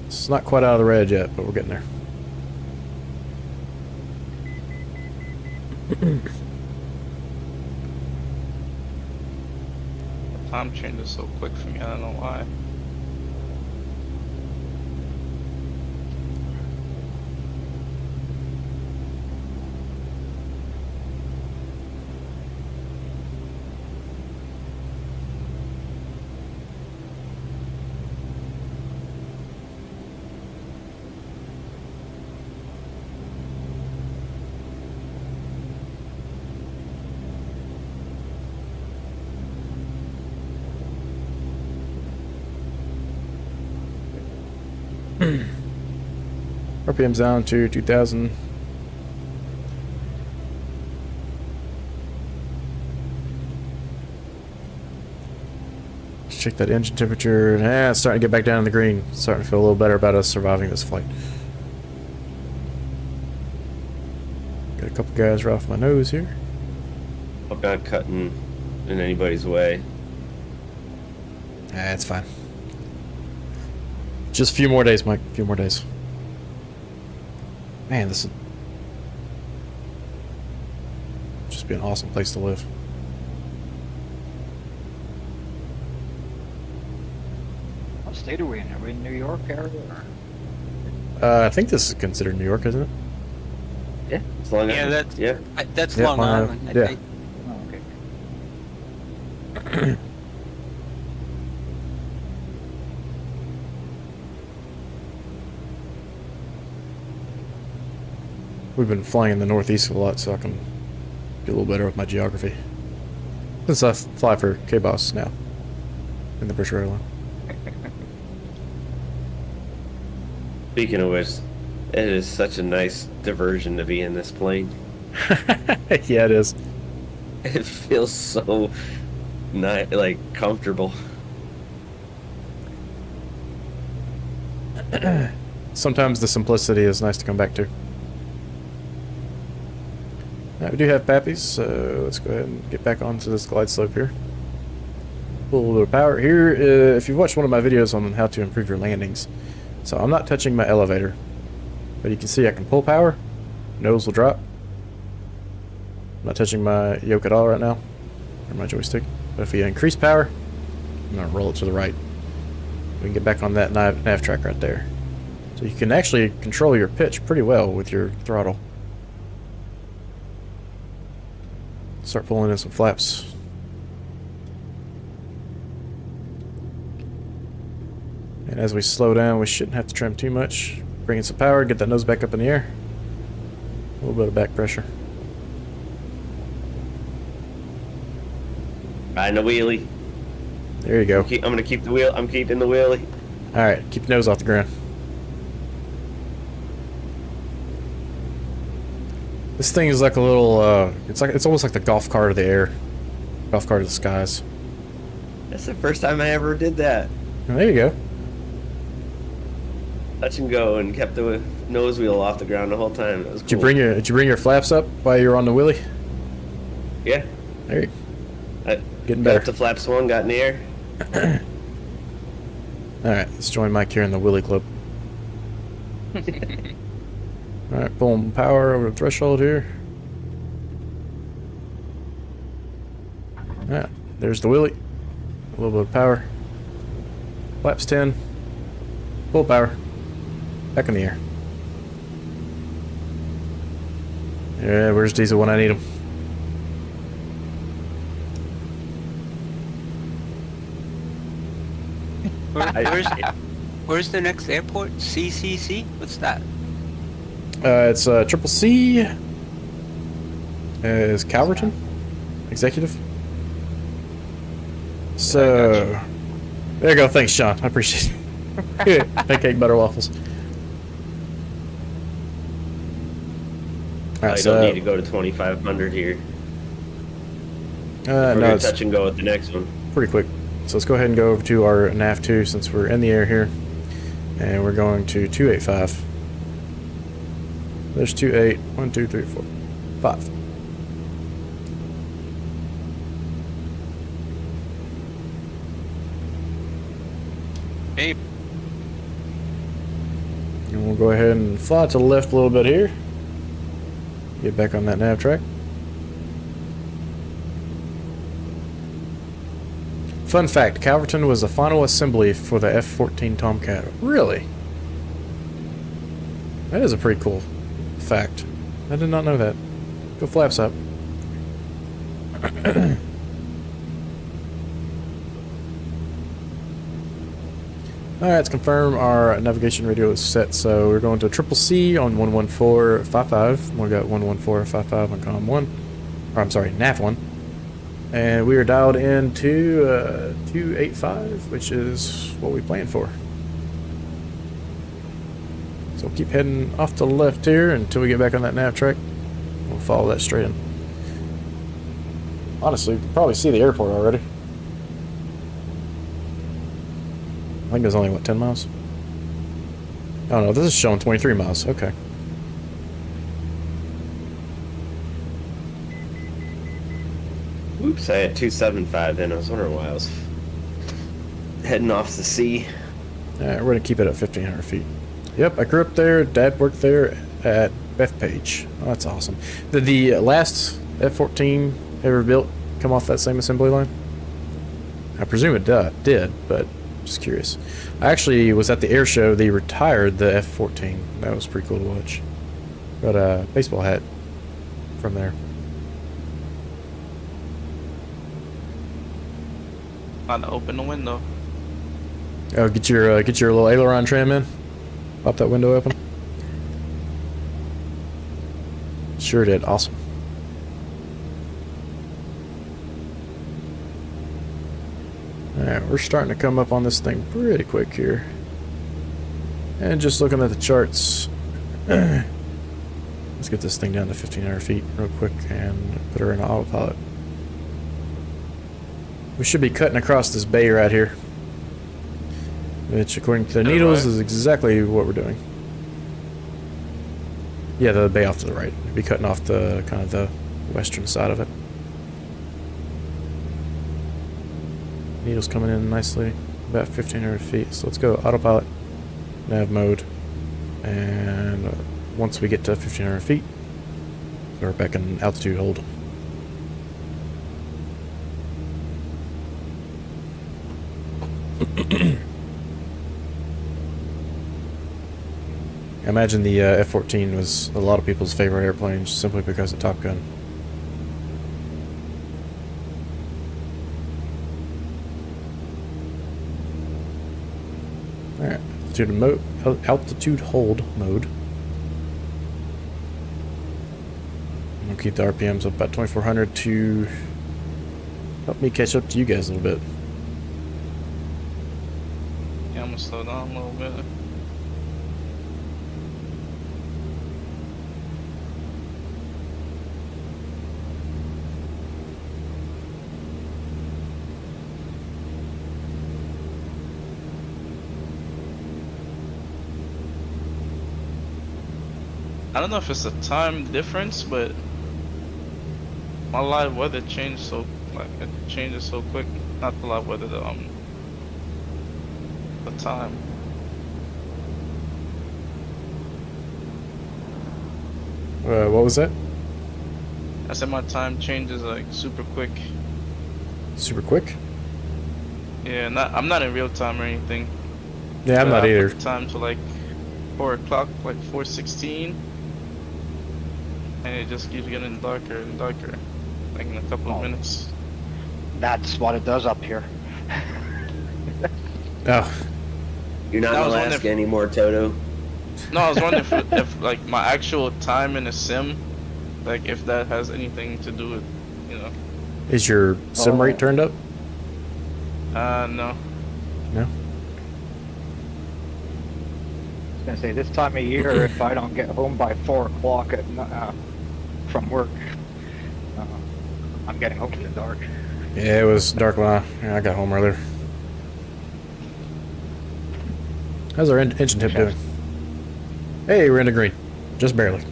It's not quite out of the red yet, but we're getting there. Time changes so quick for me, I don't know why. RPM's down to 2,000. Let's check that engine temperature. It's starting to get back down in the green. Starting to feel a little better about us surviving this flight. Got a couple guys right off my nose here. I'm not cutting in anybody's way. It's fine. Just a few more days, Mike. A few more days. Man, this is just be an awesome place to live. What state are we in? Are we in New York area? Or? I think this is considered New York, isn't it? Yeah, it's Long Yeah, Island. that's Yeah. that's Yeah, Long Long Island. Island. I Yeah. think. Oh, okay. We've been flying in the Northeast a lot, so I can get a little better with my geography. Since I fly for K-Boss now in the British Airline. Speaking of which, it is such a nice diversion to be in this plane. Yeah, it is. It feels so like comfortable. Sometimes the simplicity is nice to come back to. Now, we do have Pappies, so let's go ahead and get back onto this glide slope here. A little bit of power here. If you've watched one of my videos on how to improve your landings, so I'm not touching my elevator, but you can see I can pull power, nose will drop. I'm not touching my yoke at all right now, or my joystick. But if you increase power, I'm going to roll it to the right. We can get back on that nav track right there. So you can actually control your pitch pretty well with your throttle. Start pulling in some flaps. And as we slow down, we shouldn't have to trim too much. Bring in some power, get that nose back up in the air. A little bit of back pressure. Riding a wheelie. There you go. I'm gonna keep the wheel. I'm keeping the wheelie. Alright, keep your nose off the ground. This thing is like a little, it's almost like the golf cart of the air. Golf cart of the skies. That's the first time I ever did that. And there you go. Touch and go, and kept the nose wheel off the ground the whole time. It was cool. Did you bring your flaps up while you were on the wheelie? Yeah. There you I Getting got better. up to flap swung, got in the air. Alright, let's join Mike here in the Willy Club. Alright, pulling power over the threshold here. Alright, there's the Willy. A little bit of power. Flaps 10. Full power. Back in the air. Yeah, where's Diesel when I need him? Where's the next airport? CCC? What's that? It's Triple C. Is Calverton executive? So there you go. Thanks, Sean. I appreciate it. Pancake butter waffles. All right, I so don't need to go to 2,500 here. no, We're gonna it's touch and go with the next one. pretty quick. So let's go ahead and go over to our nav 2 since we're in the air here, and we're going to 285. There's 28. 1, 2, 3, 4, 5. Hey, And we'll go ahead and fly to the left a little bit here. Get back on that nav track. Fun fact, Calverton was the final assembly for the F-14 Tomcat. Really? That is a pretty cool fact. I did not know that. Go flaps up. Alright, let's confirm our navigation radio is set. So we're going to Triple C on 11455. We got 11455 on COM 1. Or I'm sorry, NAV 1. And we are dialed into 285, which is what we planned for. So we'll keep heading off to the left here until we get back on that nav track. We'll follow that straight in. Honestly, you can probably see the airport already. I think it was only, what, 10 miles? Oh no, this is showing 23 miles. Okay. Oops, I had 275 then. I was wondering why I was heading off the sea. Alright, we're going to keep it at 1,500 feet. Yep, I grew up there. Dad worked there. at Bethpage. Oh, that's awesome. Did the last F-14 ever built come off that same assembly line? I presume it did, but just curious. I actually was at the air show. They retired the F-14. That was pretty cool to watch. Got a baseball hat from there. Trying to open the window. Oh, get your little aileron trim in. Pop that window open. Sure did. Awesome. Alright, we're starting to come up on this thing pretty quick here. And just looking at the charts, let's get this thing down to 1,500 feet real quick and put her in autopilot. We should be cutting across this bay right here, which according to the needles right. is exactly what we're doing. Yeah, the bay off to the right. We'll be cutting off the kind of the western side of it. Needles coming in nicely, about 1,500 feet. So let's go autopilot, nav mode, and once we get to 1,500 feet, we're back in altitude hold. I imagine the F-14 was a lot of people's favorite airplane simply because of Top Gun. Alright, altitude hold mode. I'll keep the RPMs up about 2,400 to help me catch up to you guys a little bit. Yeah, I'm gonna slow down a little bit. I don't know if it's a time difference, but my live weather changed so it changes so quick. Not the live weather, the time. What was that? I said my time changes like super quick. Super quick? Yeah, I'm not in real time or anything. Yeah, I'm But not I either. put the time to like 4 o'clock, like 4:16, and it just keeps getting darker and darker, like in a couple of minutes. That's what it does up here. Oh, You're not That in was one Alaska of- anymore, Toto. No, I was wondering if like my actual time in a sim, like if that has anything to do with, you know. is your sim rate turned up? No. No? I was gonna say this time of year, if I don't get home by 4 o'clock from work, I'm getting home in the dark. Yeah, it was dark when I got home earlier. How's our engine tip doing? Hey, we're into green. Just barely.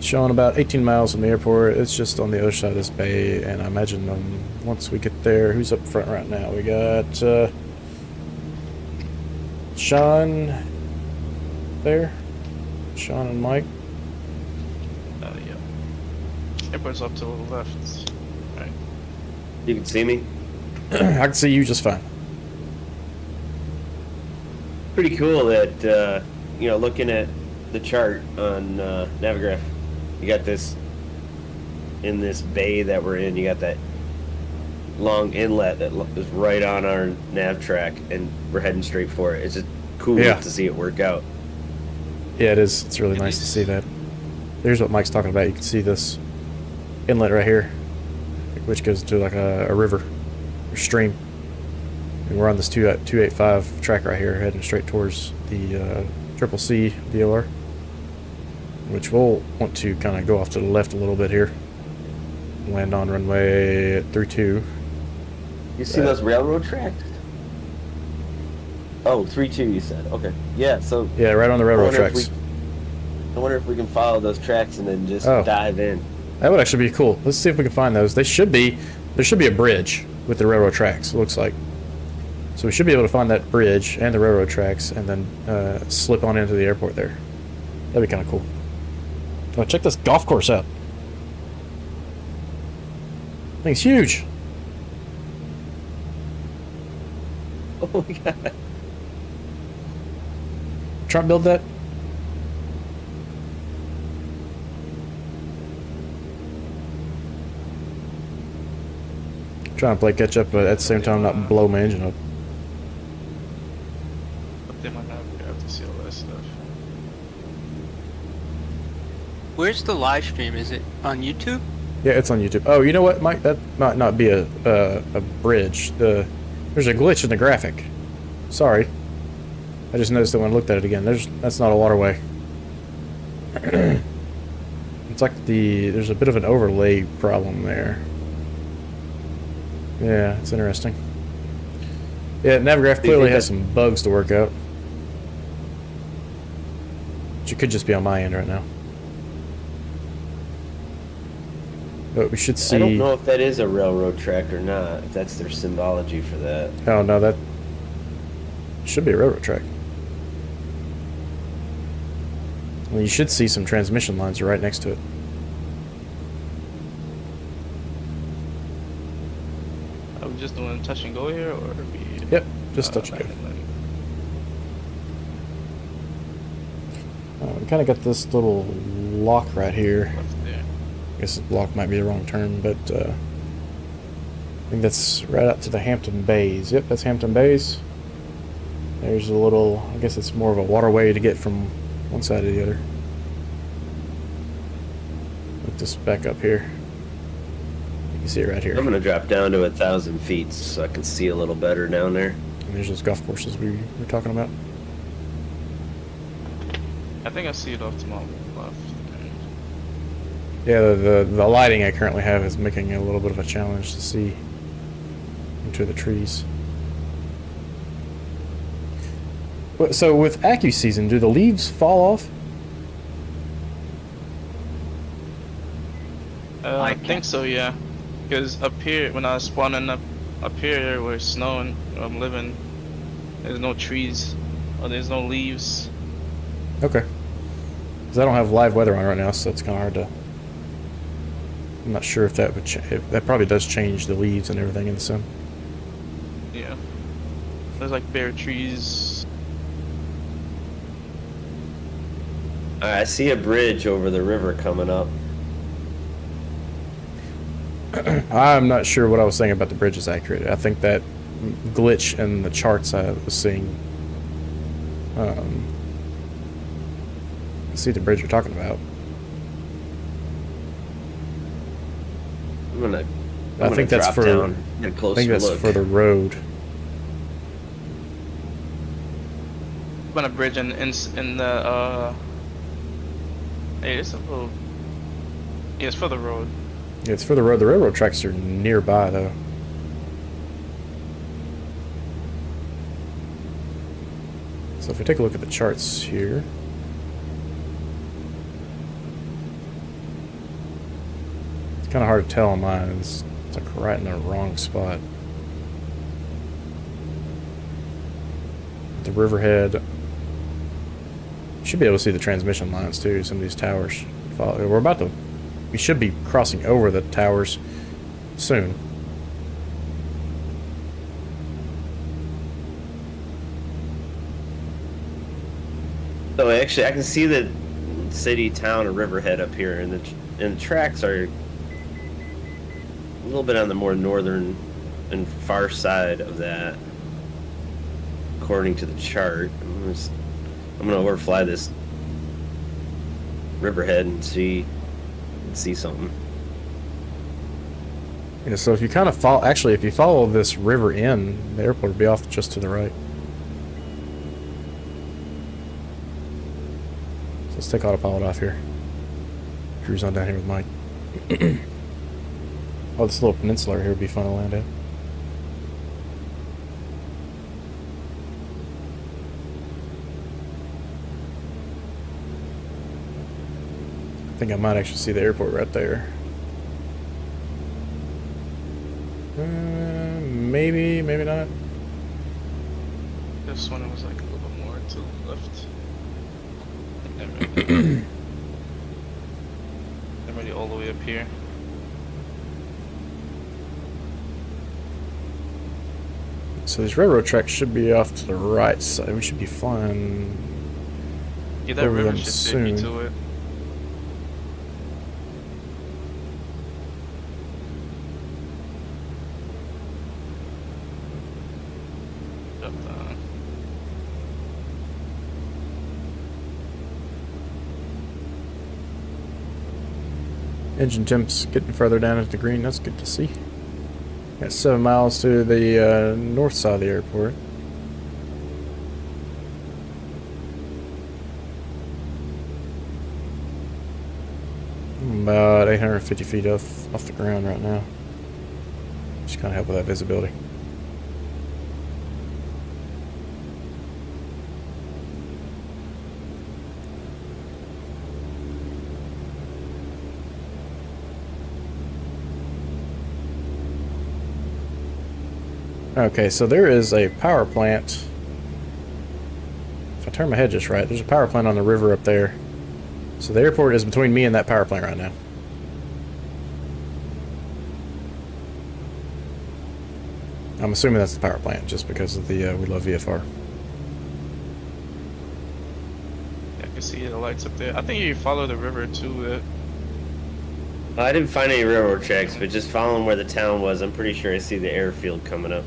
Showing about 18 miles from the airport. It's just on the other side of this bay, and I imagine once we get there, who's up front right now? We got Sean there. Sean and Mike. Yeah. Airport's up to the left. Right. You can see me. I can see you just fine. Pretty cool that looking at the chart on Navigraph, you got this in this bay that we're in. You got that long inlet that is right on our nav track, and we're heading straight for it. It's just cool Yeah. to see it work out. Yeah, it is. It's really nice to see that. There's what Mike's talking about. You can see this inlet right here, which goes to like a river or stream. And we're on this 285 track right here, heading straight towards the Triple C VOR, which we'll want to kind of go off to the left a little bit here. Land on runway 32. You see those railroad tracks? Oh, 3-2 you said. Okay. Yeah, so Yeah, right on the railroad wonder if tracks. I wonder if we can follow those tracks and then just Oh. dive in. That would actually be cool. Let's see if we can find those. There should be a bridge with the railroad tracks, it looks like. So we should be able to find that bridge and the railroad tracks and then slip on into the airport there. That'd be kind of cool. Oh, check this golf course out. Thing's huge. Oh my god. Trump build that? Trying to play catch up, but at the same time not blow my engine up. But they might not be able to see all that stuff. Where's the live stream? Is it on YouTube? Yeah, it's on YouTube. Oh, you know what, Mike? That might not be a bridge. There's a glitch in the graphic. Sorry. I just noticed that when I looked at it again. That's not a waterway. It's like there's a bit of an overlay problem there. Yeah, it's interesting. Yeah, Navigraph clearly has some bugs to work out. Which it could just be on my end right now. But we should see... I don't know if that is a railroad track or not, if that's their symbology for that. Oh, no, that should be a railroad track. Well, you should see some transmission lines right next to it. Are we just doing touch and go here, or are we... Yep, just touch and go. We kind of got this little lock right here. Left there. I guess lock might be the wrong term, but I think that's right up to the Hampton Bays. Yep, that's Hampton Bays. There's a little, I guess it's more of a waterway to get from one side to the other. Look this back up here. You can see it right here. I'm gonna drop down to 1,000 feet so I can see a little better down there. And there's those golf courses we were talking about. I think I see it off to my left. Yeah, the lighting I currently have is making it a little bit of a challenge to see into the trees. So with AccuSeason, do the leaves fall off? I think so, yeah. Because up here, when I was spawning up here where it's snowing, where I'm living, there's no trees, or there's no leaves. Okay. Because I don't have live weather on right now, so it's kind of hard to... I'm not sure if that would... that probably does change the leaves and everything in the sim. Yeah. There's like bare trees. I see a bridge over the river coming up. I'm not sure what I was saying about the bridge is accurate. I think that glitch in the charts I was seeing... I see the bridge you're talking about. I think that's for... Down, get a I closer think that's look. for the road. On a bridge in the hey, it's a little. Yeah, it's for the road. Yeah, it's for the road. The railroad tracks are nearby, though. So if we take a look at the charts here. It's kind of hard to tell on mine. It's like right in the wrong spot. The Riverhead. You should be able to see the transmission lines too. Some of these towers. We should be crossing over the towers soon. So actually, I can see the city, town, of Riverhead up here, and the tracks are a little bit on the more northern and far side of that, according to the chart. I'm gonna overfly this Riverhead and see something. Yeah, so if you kind of follow, actually, if you follow this river in, the airport will be off just to the right. So let's take autopilot off here. Cruise on down here with Mike. Oh, this little peninsula here would be fun to land at. I think I might actually see the airport right there. Maybe, maybe not. have sworn it was like a little bit more to the left. I'm already all the way up here. So these railroad tracks should be off to the right side. We should be flying. Yeah, that over river them should take soon. me to it. Drop down. Engine temps getting further down into the green. That's good to see. Got 7 miles to the north side of the airport. I'm about 850 feet off the ground right now. Just kind of help with that visibility. Okay, so there is a power plant. If I turn my head just right, there's a power plant on the river up there. So the airport is between me and that power plant right now. I'm assuming that's the power plant, just because of the We Love VFR. Yeah, I can see the lights up there. I think you follow the river too. I didn't find any railroad tracks, but just following where the town was, I'm pretty sure I see the airfield coming up.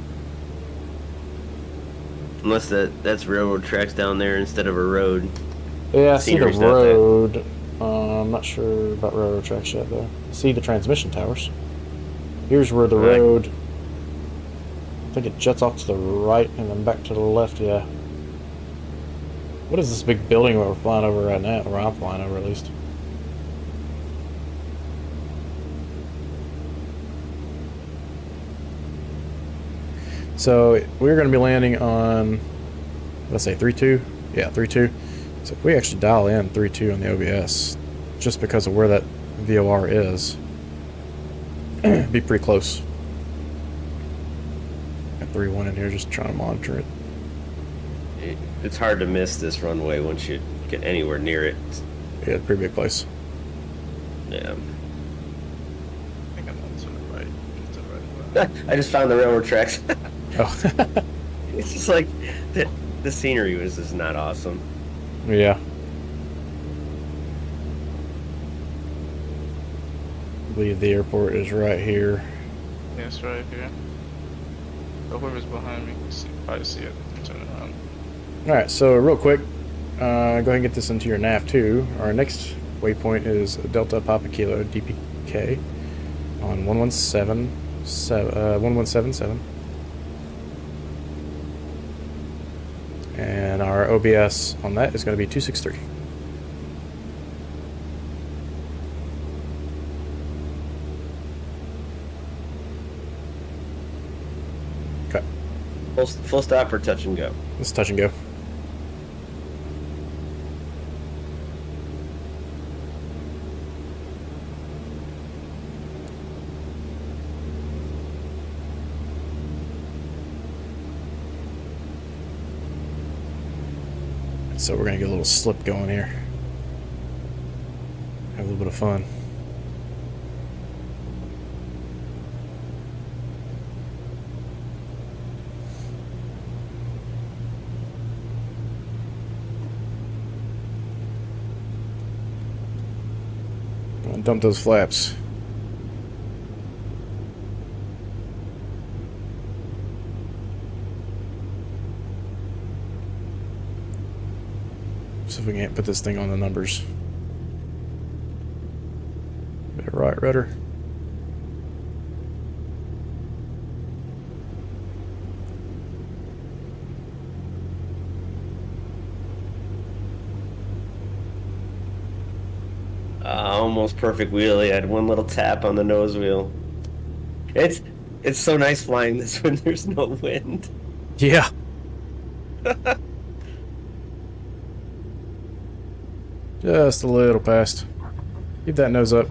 Unless that's railroad tracks down there instead of a road. Yeah, I see the Scenery's not bad. road. I'm not sure about railroad tracks yet, though. I see the transmission towers. Here's where the Right. road... I think it jets off to the right and then back to the left, yeah. What is this big building we're flying over right now? Or I'm flying over, at least. So, we're going to be landing on... Let's say 3-2? Yeah, 3-2. So if we actually dial in 3-2 on the OBS, just because of where that VOR is, it'd be pretty close. Got 3-1 in here, just trying to monitor it. It's hard to miss this runway once you get anywhere near it. Yeah, it's a pretty big place. Yeah. I think I'm on to the right. To the right. I just found the railroad tracks. Oh, It's just like the scenery was just not awesome. yeah. I believe the airport is right here. Yeah, it's right here. The whoever's behind me can see, probably see it. Turn around. Alright, so real quick, go ahead and get this into your nav too. Our next waypoint is Delta Papa Kilo DPK on 1177. And our OBS on that is going to be 263. Okay, Full stop or touch and go. let's touch and go. So we're gonna get a little slip going here. Have a little bit of fun. Gonna dump those flaps. See if we can't put this thing on the numbers. Bit of right rudder. Almost perfect wheelie. I had one little tap on the nose wheel. It's so nice flying this when there's no wind. Yeah. Just a little past. Keep that nose up.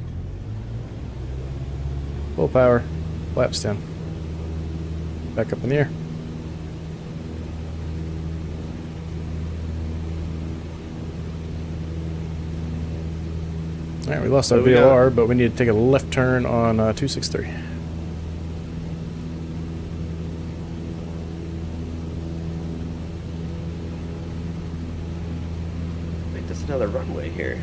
Full power. Flaps down. Back up in the air. All right, we lost our What do we got? VOR, but we need to take a left turn on 263. Wait, there's another runway here.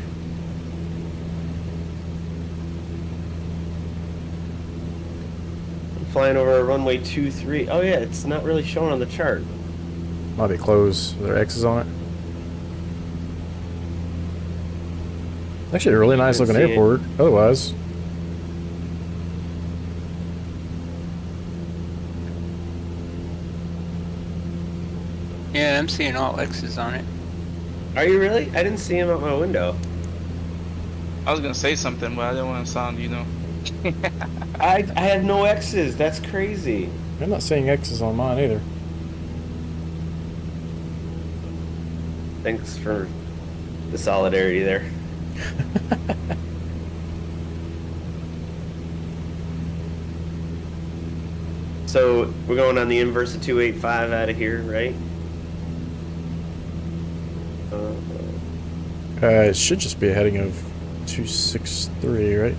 I'm flying over a runway 23. Oh yeah, it's not really showing on the chart. Might be closed. There are X's on it. Actually, a really nice looking see it. airport. Otherwise, Yeah, I'm seeing all X's on it. Are you really? I didn't see him out my window. I was gonna say something, but I didn't want to sound, you know. I have no X's. That's crazy. I'm not seeing X's on mine either. Thanks for the solidarity there. So we're going on the inverse of 285 out of here, right? It should just be a heading of 263, right?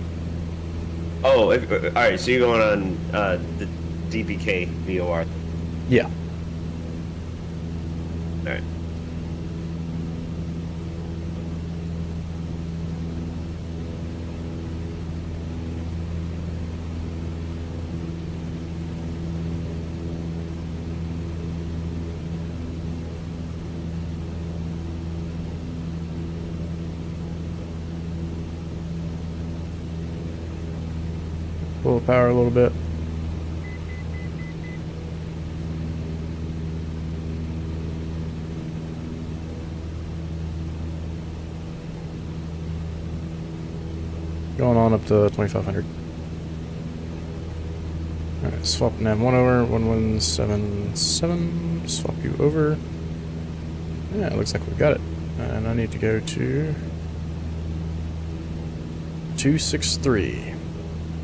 Oh, all right. So you're going on the DPK VOR. Yeah. All right. Pull the power a little bit. Going on up to 2500. Alright, swap nav 1 over, 1177. Swap you over. Yeah, it looks like we got it. And I need to go to 263.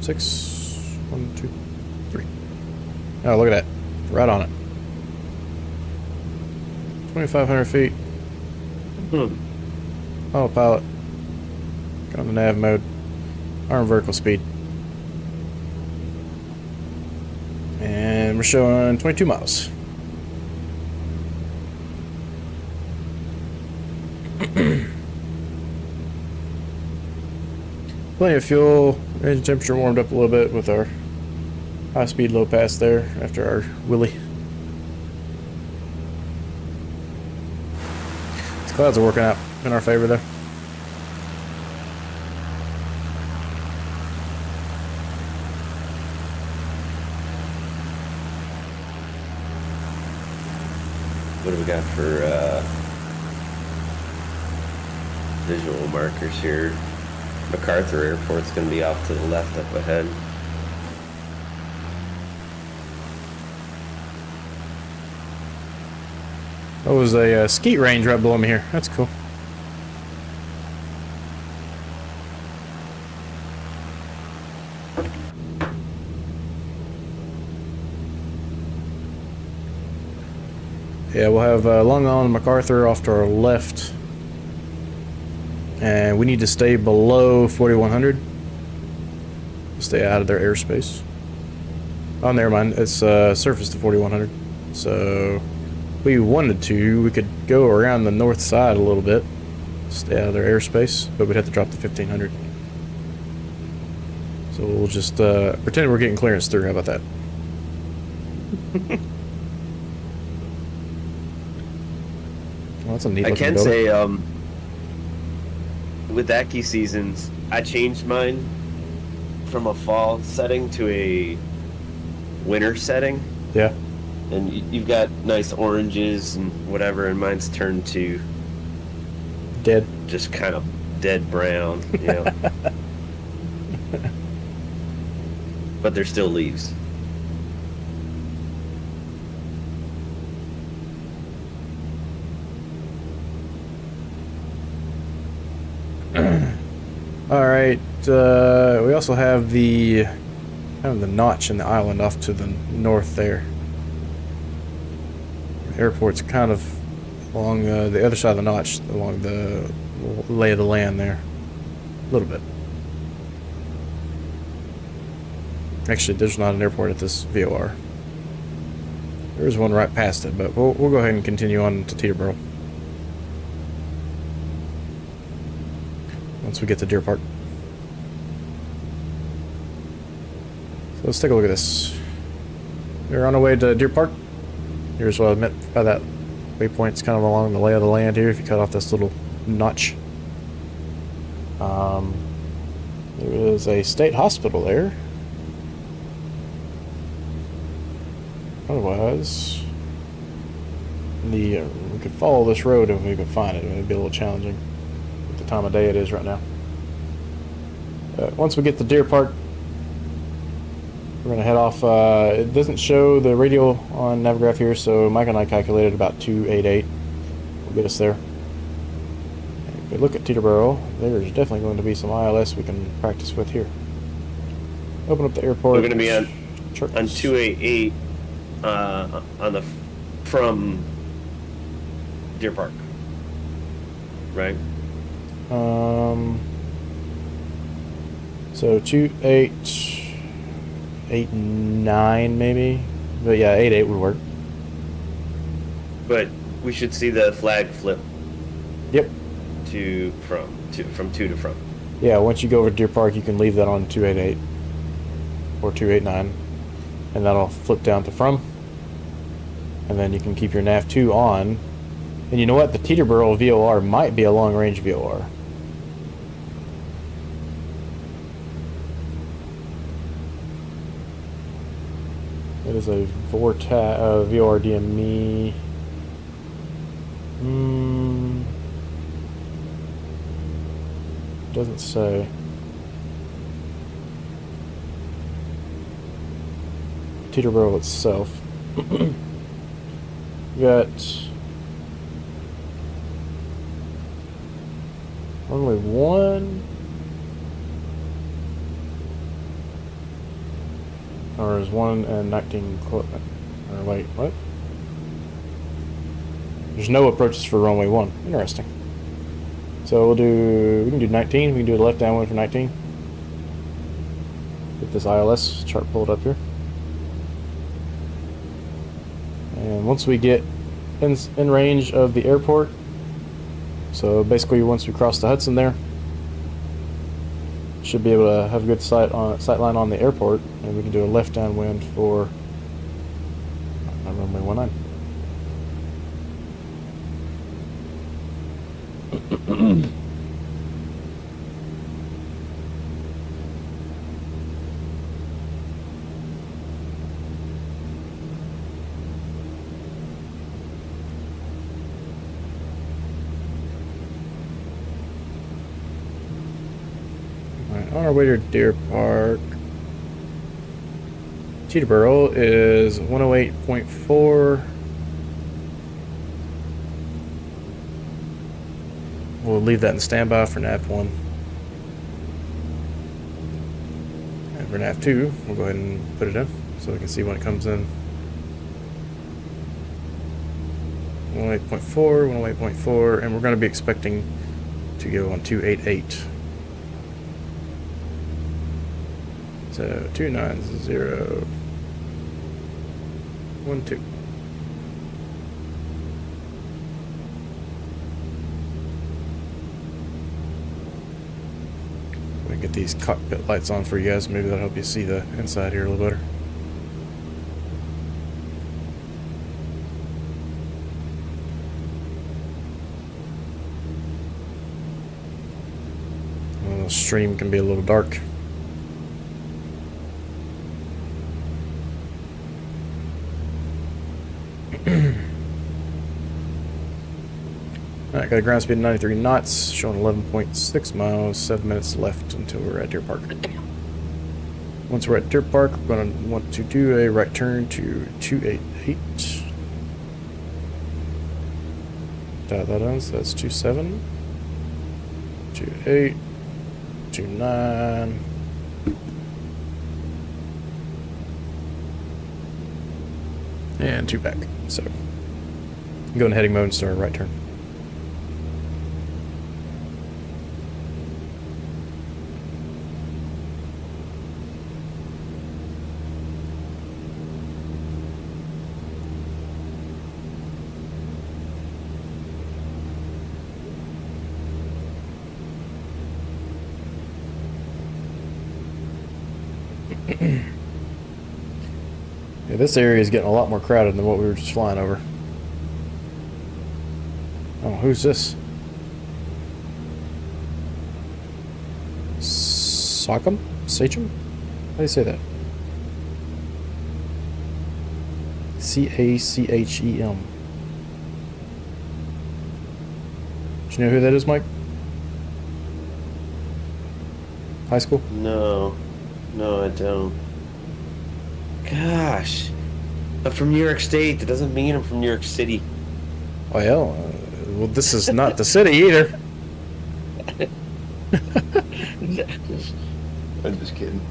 6, 1, 2, 3. Oh, look at that. Right on it. 2,500 feet. Autopilot. Go to nav mode. Arm vertical speed. And we're showing 22 miles. Plenty of fuel. Engine temperature warmed up a little bit with our high speed low pass there after our wheelie. These clouds are working out in our favor though. What do we got for visual markers here? MacArthur Airport's going to be off to the left up ahead. Oh, there's a skeet range right below me here. That's cool. Yeah, we'll have Long Island and MacArthur off to our left. And we need to stay below 4100. Stay out of their airspace. Oh, never mind. It's surface to 4100. So, if we wanted to, we could go around the north side a little bit. Stay out of their airspace, but we'd have to drop to 1500. So we'll just pretend we're getting clearance through. How about that? Well, that's a neat I looking can building. say, with Aki seasons, I changed mine from a fall setting to a winter setting. Yeah. And you've got nice oranges and whatever, and mine's turned to Dead. just kind of dead brown, you know. But they're still leaves. All right. We also have the notch in the island off to the north there. The airport's kind of along the other side of the notch, along the lay of the land there, a little bit. Actually, there's not an airport at this VOR. There is one right past it, but we'll go ahead and continue on to Teterboro once we get to Deer Park. So let's take a look at this. We're on our way to Deer Park. Here's what I meant by that waypoint. It's kind of along the lay of the land here if you cut off this little notch. There is a state hospital there. Otherwise, we could follow this road if we could find it. It would be a little challenging with the time of day it is right now. Once we get to Deer Park, we're going to head off. It doesn't show the radio on Navigraph here, so Mike and I calculated about 288 will get us there. And if we look at Teterboro, there's definitely going to be some ILS we can practice with here. Open up the airport. We're going to be on 288 on the from Deer Park, right? So 2889 maybe, but yeah, 88 would work. But we should see the flag flip. Yep. From to to from. Yeah, once you go over to Deer Park, you can leave that on 288 or 289, and that'll flip down to from. And then you can keep your NAV2 on. And you know what? The Teterboro VOR might be a long-range VOR. It is a VOR DME. Doesn't say. Teterboro itself. You got only one, or is one and 19 or wait, what? There's no approaches for runway 1. Interesting. So we can do 19. We can do the left downwind for 19. Get this ILS chart pulled up here. And once we get in range of the airport, so basically once we cross the Hudson there, should be able to have a good sight line on the airport, and we can do a left downwind for runway 19. On our way to Deer Park, Teterboro is 108.4. We'll leave that in standby for NAV1. And for NAV2, we'll go ahead and put it in so we can see when it comes in. 108.4, 108.4, and we're going to be expecting to go on 288. So 29012. We get these cockpit lights on for you guys. Maybe that'll help you see the inside here a little better. Well, the stream can be a little dark. Alright, got a ground speed of 93 knots, showing 11.6 miles, 7 minutes left until we're at Deer Park. Once we're at Deer Park, we're going to want to do a right turn to 288. Dial that on, so that's 27, 28, 29. And 2 back. So, go in heading mode and start a right turn. Yeah, this area is getting a lot more crowded than what we were just flying over. Oh, who's this? Sachem? Sachem? How do you say that? Sachem. Do you know who that is, Mike? High school? No, I don't. Gosh, I'm from New York State. That doesn't mean I'm from New York City. Well, well, this is not the city either. I'm just kidding.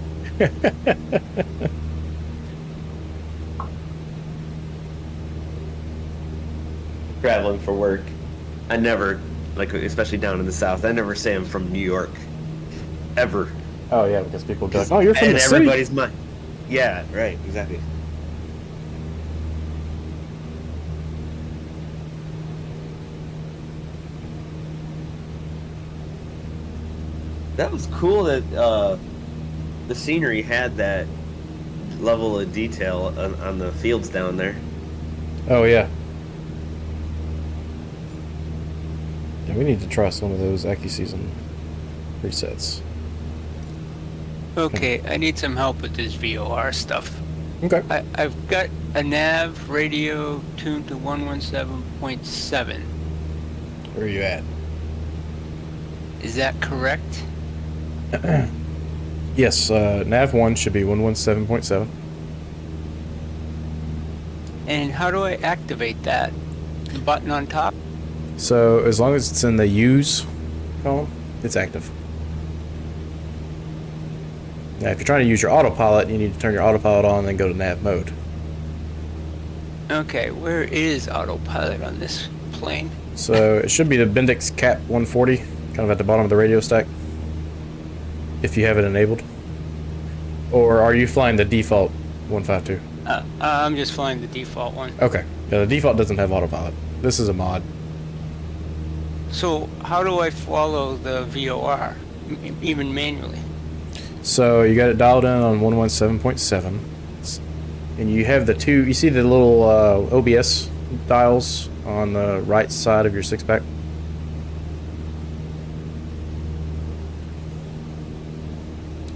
Traveling for work, I never, like, especially down in the South, I never say I'm from New York. Ever. Oh yeah, because people go, "Oh, you're from And the city." everybody's mind. Yeah, right, exactly. That was cool that the scenery had that level of detail on the fields down there. Oh yeah. Yeah, we need to try some of those AccuSeason presets. Okay, I need some help with this VOR stuff. Okay. I've got a nav radio tuned to 117.7. Where are you at? Is that correct? Yes, nav 1 should be 117.7. And how do I activate that? The button on top? So as long as it's in the use column, it's active. Now if you're trying to use your autopilot, you need to turn your autopilot on and then go to nav mode. Okay, where is autopilot on this plane? So it should be the Bendix Cap 140, kind of at the bottom of the radio stack, if you have it enabled. Or are you flying the default 152? I'm just flying the default one. Okay. Yeah, the default doesn't have autopilot. This is a mod. So how do I follow the VOR, even manually? So you got it dialed in on 117.7, and you have the two. You see the little OBS dials on the right side of your six-pack.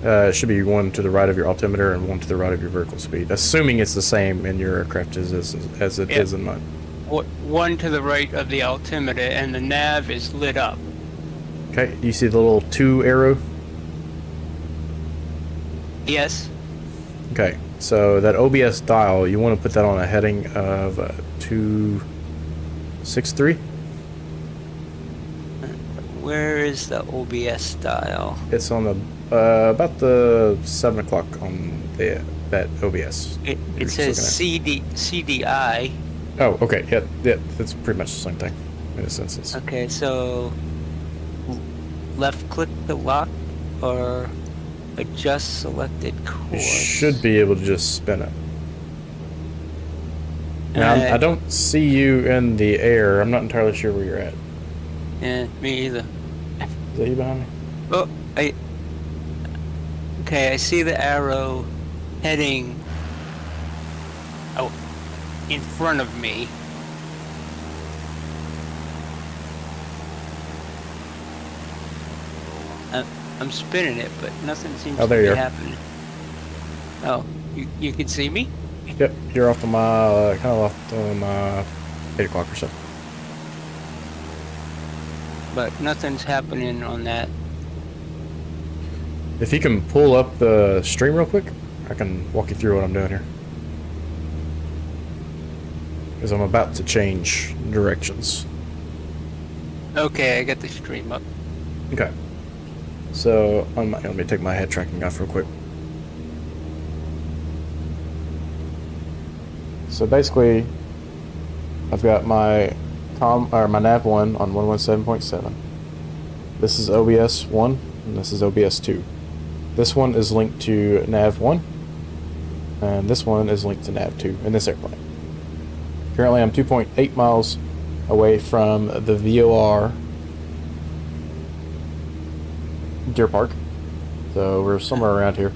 It should be one to the right of your altimeter and one to the right of your vertical speed, assuming it's the same in your aircraft as it is in mine. One to the right of the altimeter, and the nav is lit up. Okay, do you see the little 2 arrow? Yes. Okay, so that OBS dial, you want to put that on a heading of 263. Where is the OBS dial? It's on the about the 7 o'clock on that OBS. It You're says just CDI. Oh, okay, yeah, that's pretty much the same thing in this instance. Okay, so left click to lock or adjust selected You course. should be able to just spin it. Now, I don't see you in the air. I'm not entirely sure where you're at. Yeah, me either. Is that you behind me? Oh, okay, I see the arrow heading out in front of me. I'm spinning it, but nothing seems to there be you are. happening. Oh, you can see me? Yep, you're off on my, kind of off on my 8 o'clock or so. But nothing's happening on that. If you can pull up the stream real quick, I can walk you through what I'm doing here. Because I'm about to change directions. Okay, I got the stream up. Okay. So, let me take my head tracking off real quick. So basically, I've got my my nav 1 on 117.7. This is OBS 1, and this is OBS 2. This one is linked to nav 1, and this one is linked to nav 2 in this airplane. Currently, I'm 2.8 miles away from the VOR Deer Park, so we're somewhere around here.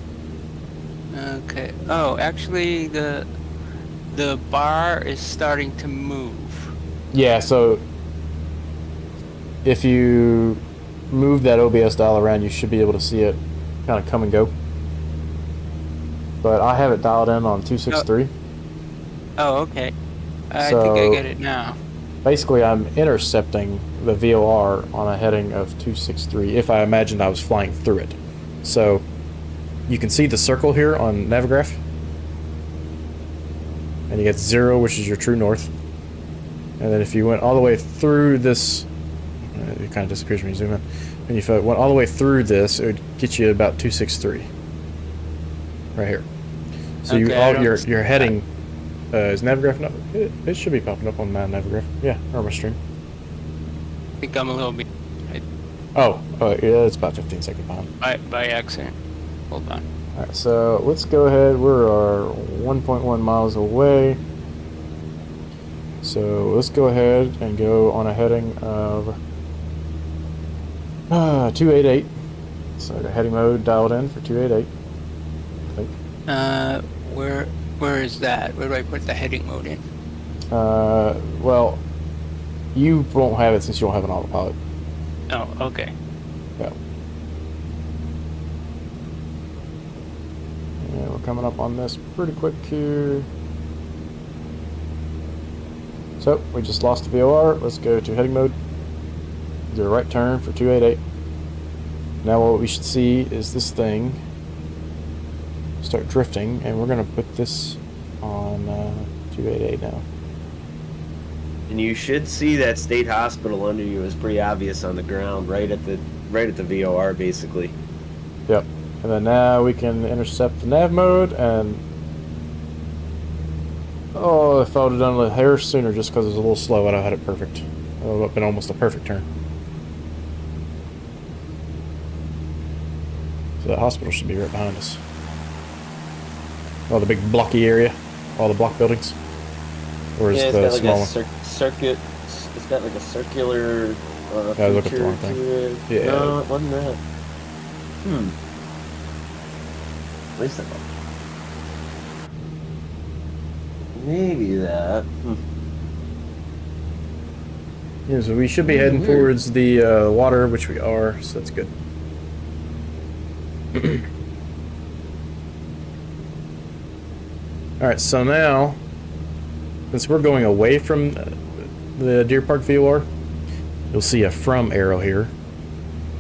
Okay. Oh, actually, the bar is starting to move. Yeah, so if you move that OBS dial around, you should be able to see it kind of come and go. But I have it dialed in on 263. Oh, okay. I So- think I get it now. Basically, I'm intercepting the VOR on a heading of 263 if I imagined I was flying through it. So you can see the circle here on Navigraph. And you get 0, which is your true north. And then if you went all the way through this, it kind of disappears when you zoom in. And if you went all the way through this, it would get you about 263. Right here. So Okay, you're heading. Is Navigraph not? It should be popping up on my Navigraph. Yeah, or my stream. I think I'm a little bit Oh, yeah, it's about 15 seconds behind. by accident. Hold on. Alright, so let's go ahead. We're 1.1 miles away. So let's go ahead and go on a heading of 288. So the heading mode dialed in for 288. I think. Where is that? Where do I put the heading mode in? Well, you won't have it since you don't have an autopilot. Oh, okay. Yeah. Yeah, we're coming up on this pretty quick here. So, we just lost the VOR. Let's go to heading mode. Do a right turn for 288. Now what we should see is this thing start drifting, and we're going to put this on 288 now. And you should see that state hospital under you is pretty obvious on the ground, right at the VOR, basically. Yep. And then now we can intercept the nav mode, and oh, if I would have done it a hair sooner just because it was a little slow, I'd have had it perfect. It would have been almost a perfect turn. So that hospital should be right behind us. Oh, the big blocky area, all the block buildings. Or is Yeah, the it's got small like one? a circuit. It's got like a circular Yeah, I was looking at the feature wrong thing. to it. Yeah. No, it wasn't that. At least I thought. Maybe that. Yeah, so we should be heading Weird. towards the water, which we are, so that's good. Alright, so now, since we're going away from the Deer Park VOR, you'll see a from arrow here.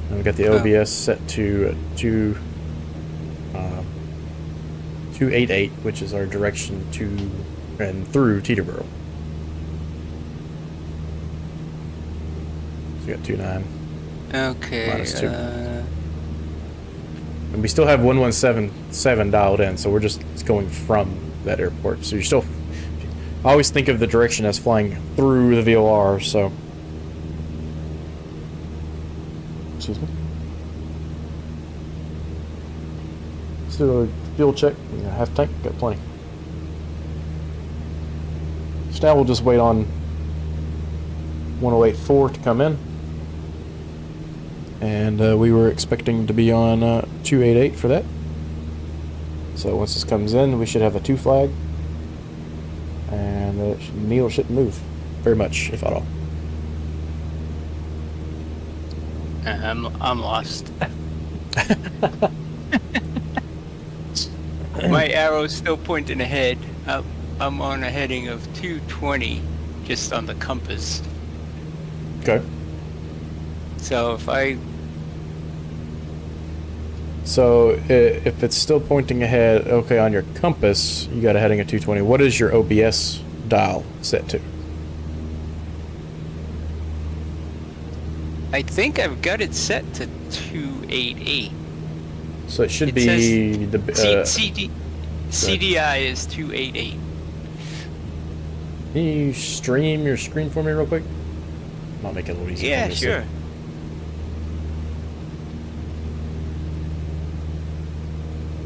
And we've got the OBS set to 288, which is our direction to and through Teterboro. So we got 29. Okay. -2. And we still have 1177 dialed in, so we're just going from that airport. So you're still. I always think of the direction as flying through the VOR, so. Excuse me. Let's do a fuel check. We got half tank, got plenty. So now we'll just wait on 1084 to come in. And we were expecting to be on 288 for that. So once this comes in, we should have a 2 flag. And needle shouldn't move very much, if at all. I'm lost. My arrow's still pointing ahead. I'm on a heading of 220, just on the compass. Okay. So if it's still pointing ahead, okay, on your compass, you got a heading of 220. What is your OBS dial set to? I think I've got it set to 288. So it should It be says the. CDI is 288. Can you stream your screen for me real quick? Might make it a little easier. Yeah, for me to see. sure.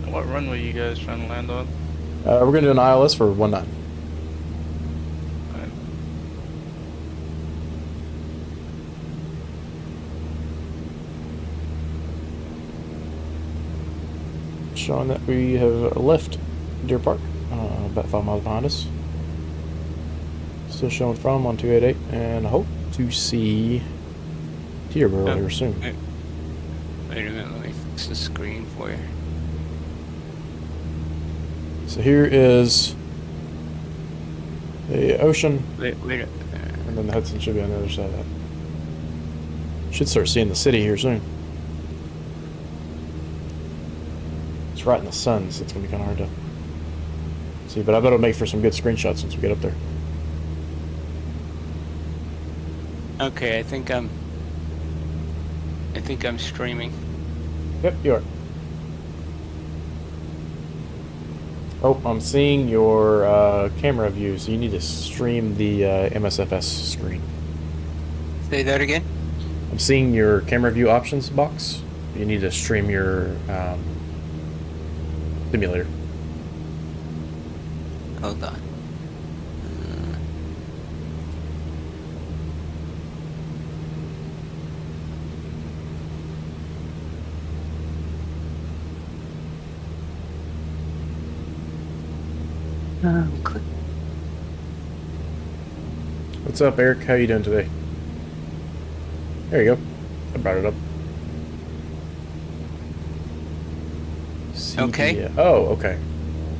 What runway you guys trying to land on? We're gonna do an ILS for 19. Alright. showing that we have left Deer Park, about 5 miles behind us. Still showing from on 288, and I hope to see Teterboro here soon. Wait a minute, let me fix the screen for you. So here is the ocean, Wait a and then the Hudson should be on the other side of that. Should start seeing the city here soon. It's right in the sun, so it's gonna be kind of hard to see. But I bet it'll make for some good screenshots once we get up there. Okay, I think I'm streaming. Yep, you are. Oh, I'm seeing your camera view, so you need to stream the MSFS screen. Say that again? I'm seeing your camera view options box. You need to stream your simulator. Hold on. Click. What's up, Eric? How you doing today? There you go. I brought it up. Okay. CDI. Oh, okay.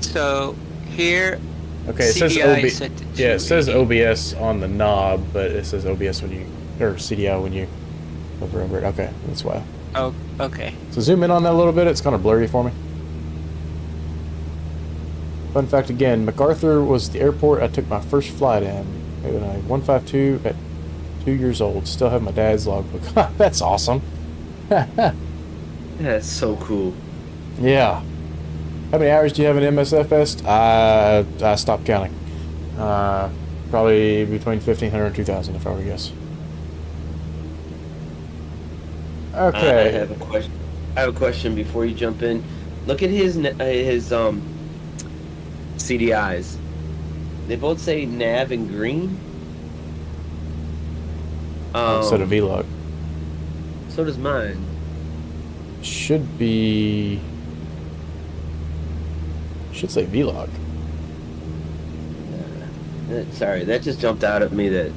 So here, Okay, it says CDI is set to Yeah, it says 280. OBS on the knob, but it says OBS when you, or CDI when you hover over it. Okay, that's why. Oh, okay. So zoom in on that a little bit. It's kind of blurry for me. Fun fact again, MacArthur was the airport I took my first flight in. When I 152 at 2 years old. Still have my dad's logbook. That's awesome. That's so cool. Yeah. How many hours do you have in MSFest? I stopped counting. Probably between 1,500 and 2,000 if I were to guess. Okay. I have a question. I have a question before you jump in. Look at his CDIs. They both say nav in green. Instead of vlog. So does mine. Should be. Should say vlog. Sorry, that just jumped out at me. That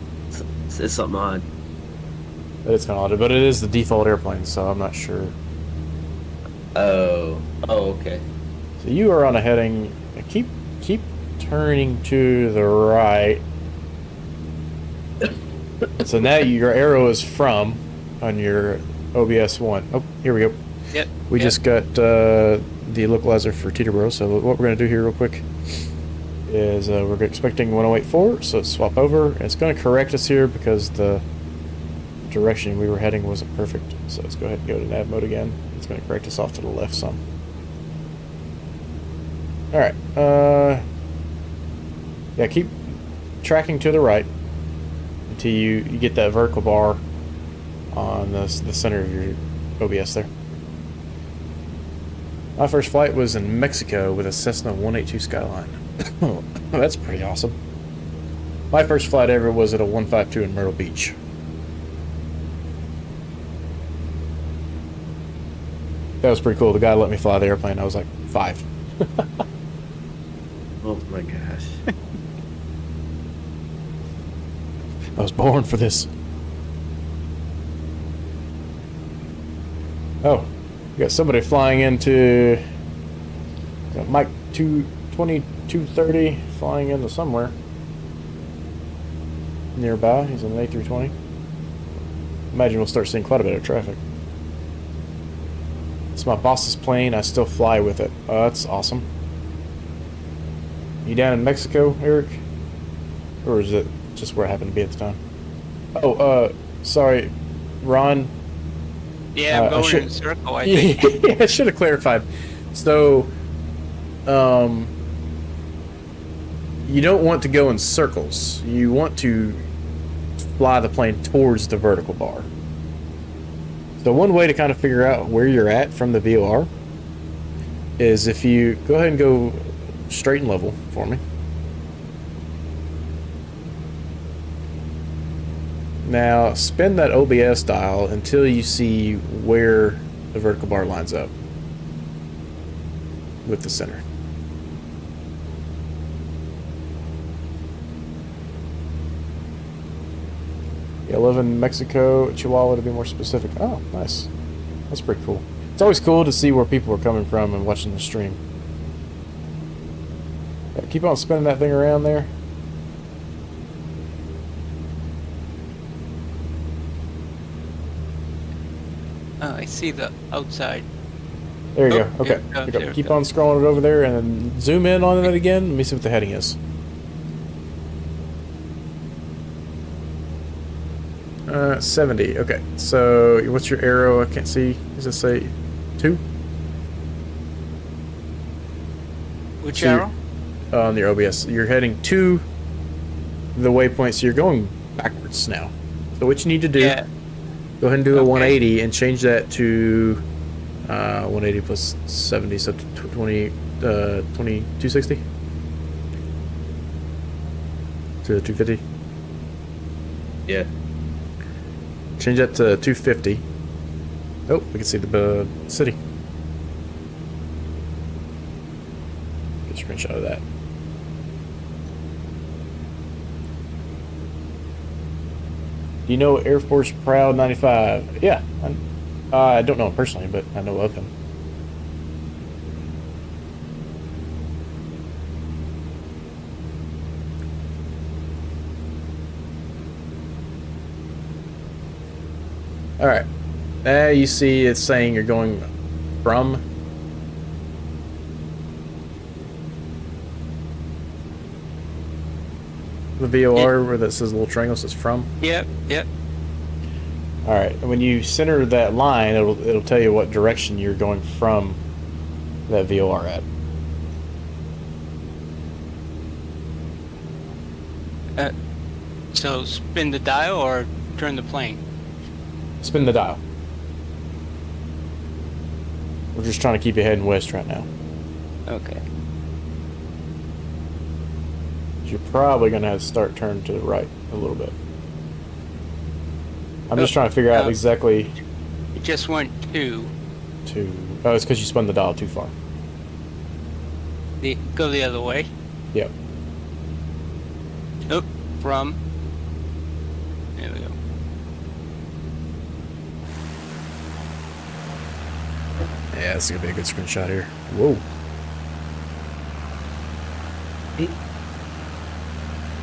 it's something odd. That is kind of odd, but it is the default airplane, so I'm not sure. Oh, okay. So you are on a heading. Keep turning to the right. So now your arrow is from on your OBS one. Oh, here we go. Yep. We just got the localizer for Teterboro. So what we're going to do here real quick is we're expecting 1084. So let's swap over. It's going to correct us here because the direction we were heading wasn't perfect. So let's go ahead and go to nav mode again. It's going to correct us off to the left some. All right. Yeah, keep tracking to the right until you get that vertical bar on the center of your OBS there. My first flight was in Mexico with a Cessna 182 Skyline. Oh, that's pretty awesome. My first flight ever was at a 152 in Myrtle Beach. That was pretty cool. The guy let me fly the airplane. I was like 5. Oh my gosh. I was born for this. Oh, we got somebody flying into Mike 22230 flying into somewhere nearby. He's on an A320. Imagine we'll start seeing quite a bit of traffic. It's my boss's plane. I still fly with it. Oh, that's awesome. You down in Mexico, Eric? Or is it just where I happened to be at the time? Oh, sorry, Ron. Yeah, I'm going in a circle, I think. Yeah, I should have clarified. So, you don't want to go in circles. You want to fly the plane towards the vertical bar. So one way to kind of figure out where you're at from the VOR is if you go ahead and go straight and level for me. Now spin that OBS dial until you see where the vertical bar lines up. with the center. Yeah, live in Mexico, Chihuahua to be more specific. Oh, nice. That's pretty cool. It's always cool to see where people are coming from and watching the stream. Yeah, keep on spinning that thing around there. Oh, I see the outside. There you Oh, go. Okay. yeah, Okay. there we Keep go. on scrolling it over there and then zoom in on it again. Let me see what the heading is. 70. Okay. So what's your arrow? I can't see. Does it say 2? Which So you're- arrow? On your OBS. You're heading to the waypoint, so you're going backwards now. So what you need to do, Yeah. go ahead and do a Okay. 180 and change that to 180 plus 70, so 2260 to 250. Yeah. Change that to 250. Oh, we can see the city. Get a screenshot of that. Do you know Air Force Proud 95? Yeah. I don't know him personally, but I know of him. Alright. Now you see it's saying you're going from. The VOR where that says little triangle says from. Yep, yep. Alright, and when you center that line, it'll tell you what direction you're going from that VOR at. So spin the dial or turn the plane? Spin the dial. We're just trying to keep you heading west right now. Okay. You're probably going to have to start turning to the right a little bit. I'm just trying to figure out exactly It just went to Oh, it's because you spun the dial too far. go the other way. Yep. Oh, from. There we go. Yeah, this is going to be a good screenshot here. Whoa.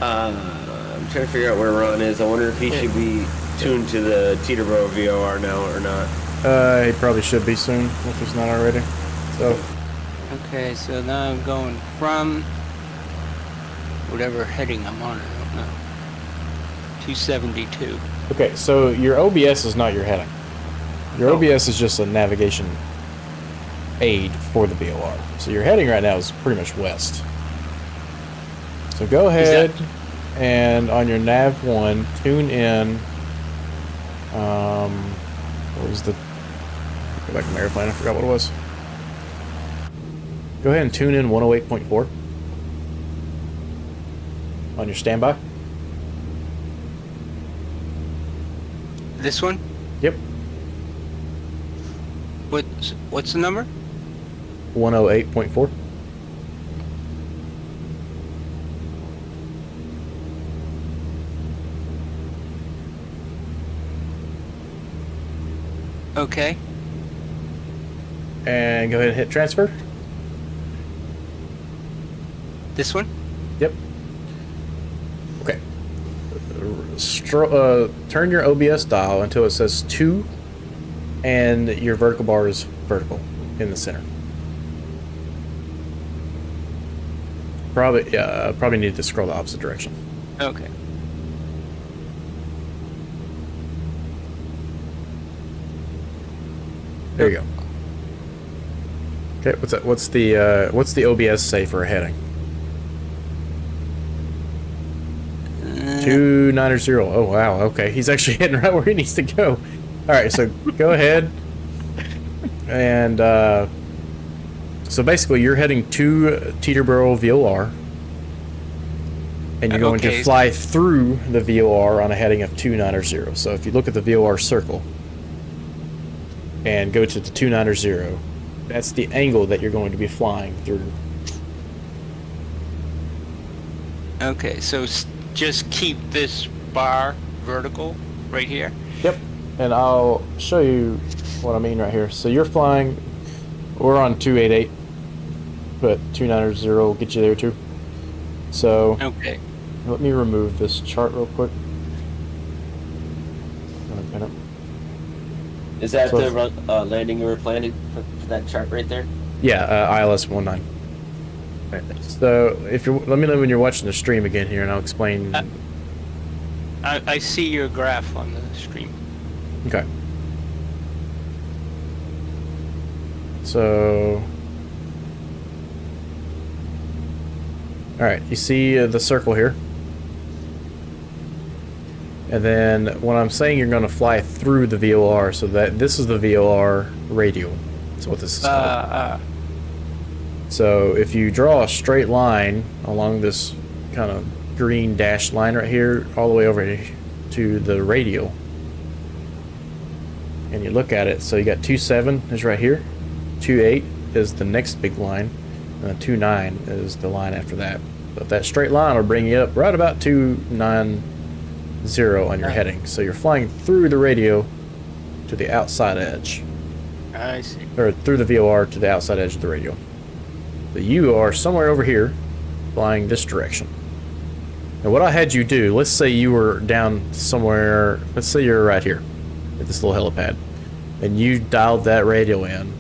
I'm trying to figure out where Ron is. I wonder if he should be tuned to the Teterboro VOR now or not. He probably should be soon, if he's not already. So, Okay, so now I'm going from whatever heading I'm on. I don't know. 272. okay, so your OBS is not your heading. Your OBS is just a navigation aid for the VOR. So your heading right now is pretty much west. So go ahead and on your nav 1, tune in. What was the? Go back to my airplane. I forgot what it was. Go ahead and tune in 108.4 on your standby. This one? Yep, What's the number? 108.4. Okay. And go ahead and hit transfer. This one? Yep. Okay. Turn your OBS dial until it says 2 and your vertical bar is vertical in the center. Probably need to scroll the opposite direction. Okay. There you go. Okay, what's the OBS say for a heading? 2900. Oh wow, okay. He's actually heading right where he needs to go. Alright, so go ahead. And so basically you're heading to Teterboro VOR. And you're going to fly through the VOR on a heading of 290. So if you look at the VOR circle and go to the 290, That's the angle that you're going to be flying through. Okay, so just keep this bar vertical right here. Yep. And I'll show you what I mean right here. So you're flying, we're on 288, but 290 will get you there too. So Okay. let me remove this chart real quick. I'm gonna pin it. Is that So- the landing you were planning for that chart right there? Yeah, ILS 19. Right, thanks. So if you're, let me know when you're watching the stream again here, and I'll explain. I see your graph on the stream. Okay. So, all right, you see the circle here, and then when I'm saying you're going to fly through the VOR, so that this is the VOR radial. That's what this is called. So if you draw a straight line along this kind of green dashed line right here, all the way over to the radial, and you look at it, so you got 2.7 is right here, 2.8 is the next big line, and then 2.9 is the line after that. But that straight line will bring you up right about 290 on your heading. So you're flying through the radio to the outside edge, I see. or through the VOR to the outside edge of the radio. But you are somewhere over here, flying this direction. And what I had you do, let's say you were down somewhere, let's say you're right here at this little helipad, and you dialed that radio in.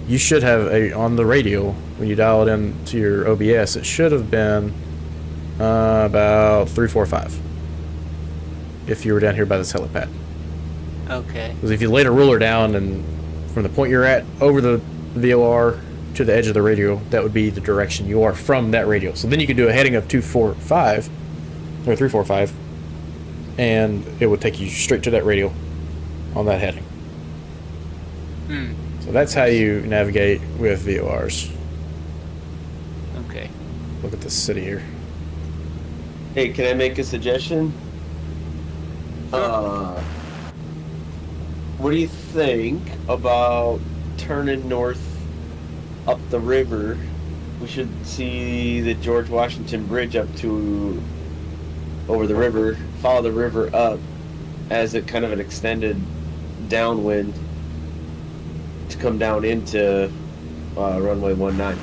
You should have on the radio, when you dial it in to your OBS, it should have been about 345 if you were down here by this helipad. Okay. Because if you laid a ruler down and from the point you're at over the VOR to the edge of the radio, that would be the direction you are from that radio. So then you could do a heading of 245 or 345, and it would take you straight to that radio on that heading. Hmm. So that's how you navigate with VORs. Okay. Look at this city here. Hey, can I make a suggestion? What do you think about turning north up the river? We should see the George Washington Bridge up to over the river, follow the river up as a kind of an extended downwind to come down into runway 19.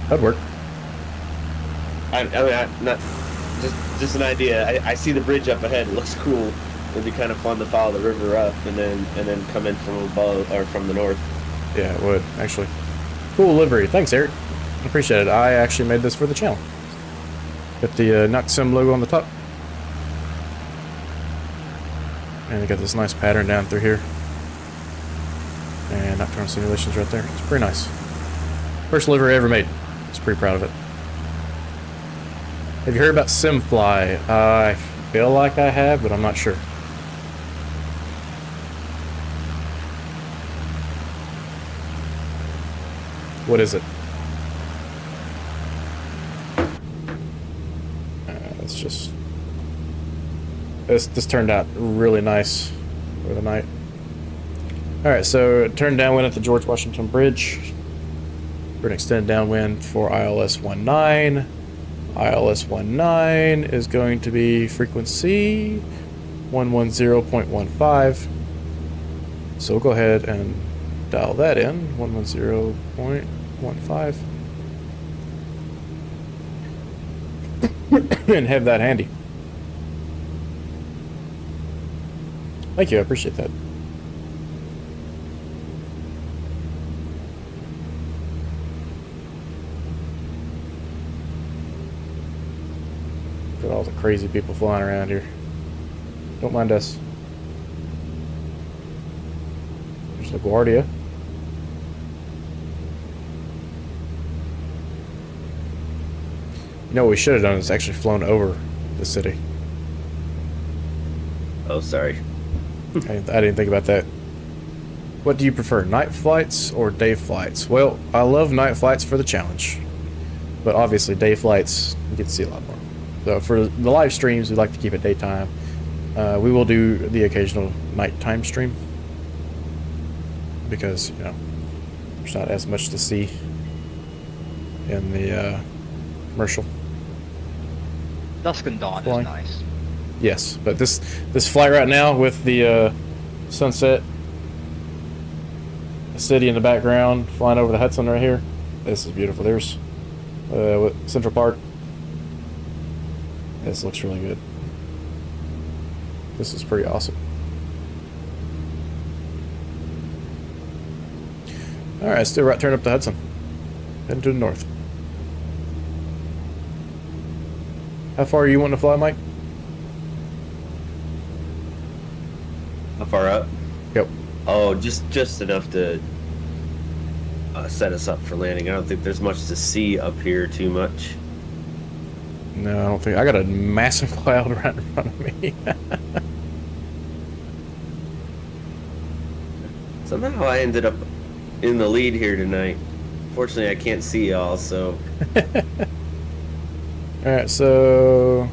That'd work. I mean, not just an idea. I see the bridge up ahead. It looks cool. It'd be kind of fun to follow the river up and then come in from above or from the north. Yeah, it would, actually. Cool livery. Thanks, Eric. Appreciate it. I actually made this for the channel. Got the Noxim logo on the top. And you got this nice pattern down through here. And Nocturnal Simulations right there. It's pretty nice. First livery ever made. I was pretty proud of it. Have you heard about Simfly? I feel like I have, but I'm not sure. What is it? It's just... This turned out really nice for the night. Alright, so it turned downwind at the George Washington Bridge. For an extended downwind for ILS 19. ILS 19 is going to be frequency 110.15. So we'll go ahead and dial that in, 110.15. And have that handy. Thank you, I appreciate that. Look at all the crazy people flying around here. Don't mind us. There's LaGuardia. You know what we should have done is actually flown over the city. Oh, sorry. I didn't think about that. What do you prefer, night flights or day flights? Well, I love night flights for the challenge, but obviously day flights you get to see a lot more. So for the live streams, we like to keep it daytime. We will do the occasional nighttime stream because, you know, There's not as much to see in the commercial. Dusk and dawn Flying. is nice. Yes, but this flight right now with the sunset, the city in the background, flying over the Hudson right here. This is beautiful. There's Central Park. This looks really good. This is pretty awesome. All right, still right turn up the Hudson. Heading to the north. How far are you wanting to fly, Mike? How far up? Yep. Oh, just enough to set us up for landing. I don't think there's much to see up here too much. No, I don't think. I got a massive cloud right in front of me. Somehow I ended up in the lead here tonight. Fortunately, I can't see y'all, so... Alright, so...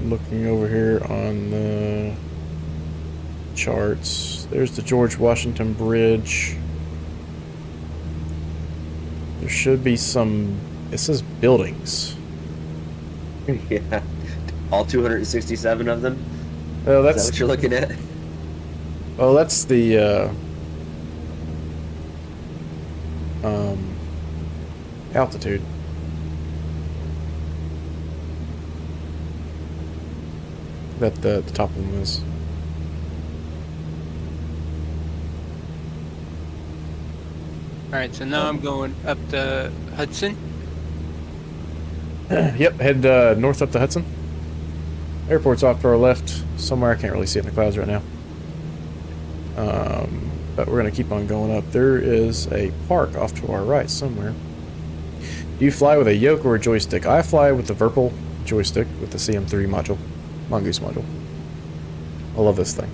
looking over here on the charts. There's the George Washington Bridge. There should be some... It says buildings. Yeah. All 267 of them? Well, Is that's... that what you're looking at? Well, that's the altitude. That the top of them is. Alright, so now I'm going up the Hudson. Yep, head north up the Hudson. Airport's off to our left, somewhere I can't really see it in the clouds right now. But we're going to keep on going up. There is a park off to our right somewhere. Do you fly with a yoke or a joystick? I fly with the Virpil joystick with the CM3 module, Mongoose module. I love this thing.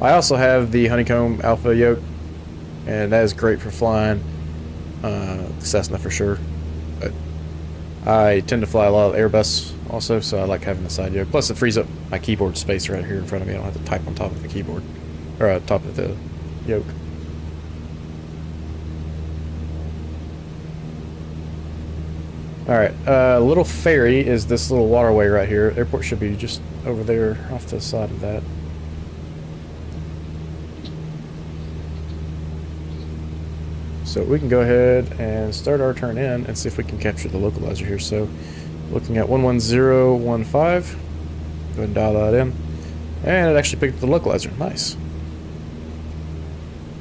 I also have the Honeycomb Alpha yoke, and that is great for flying Cessna for sure. But I tend to fly a lot of Airbus also, so I like having the side yoke. Plus it frees up my keyboard space right here in front of me. I don't have to type on top of the keyboard, or on top of the yoke. Alright, Little Ferry is this little waterway right here. Airport should be just over there off to the side of that. So we can go ahead and start our turn in and see if we can capture the localizer here. So looking at 11015, go ahead and dial that in. And it actually picked up the localizer, nice.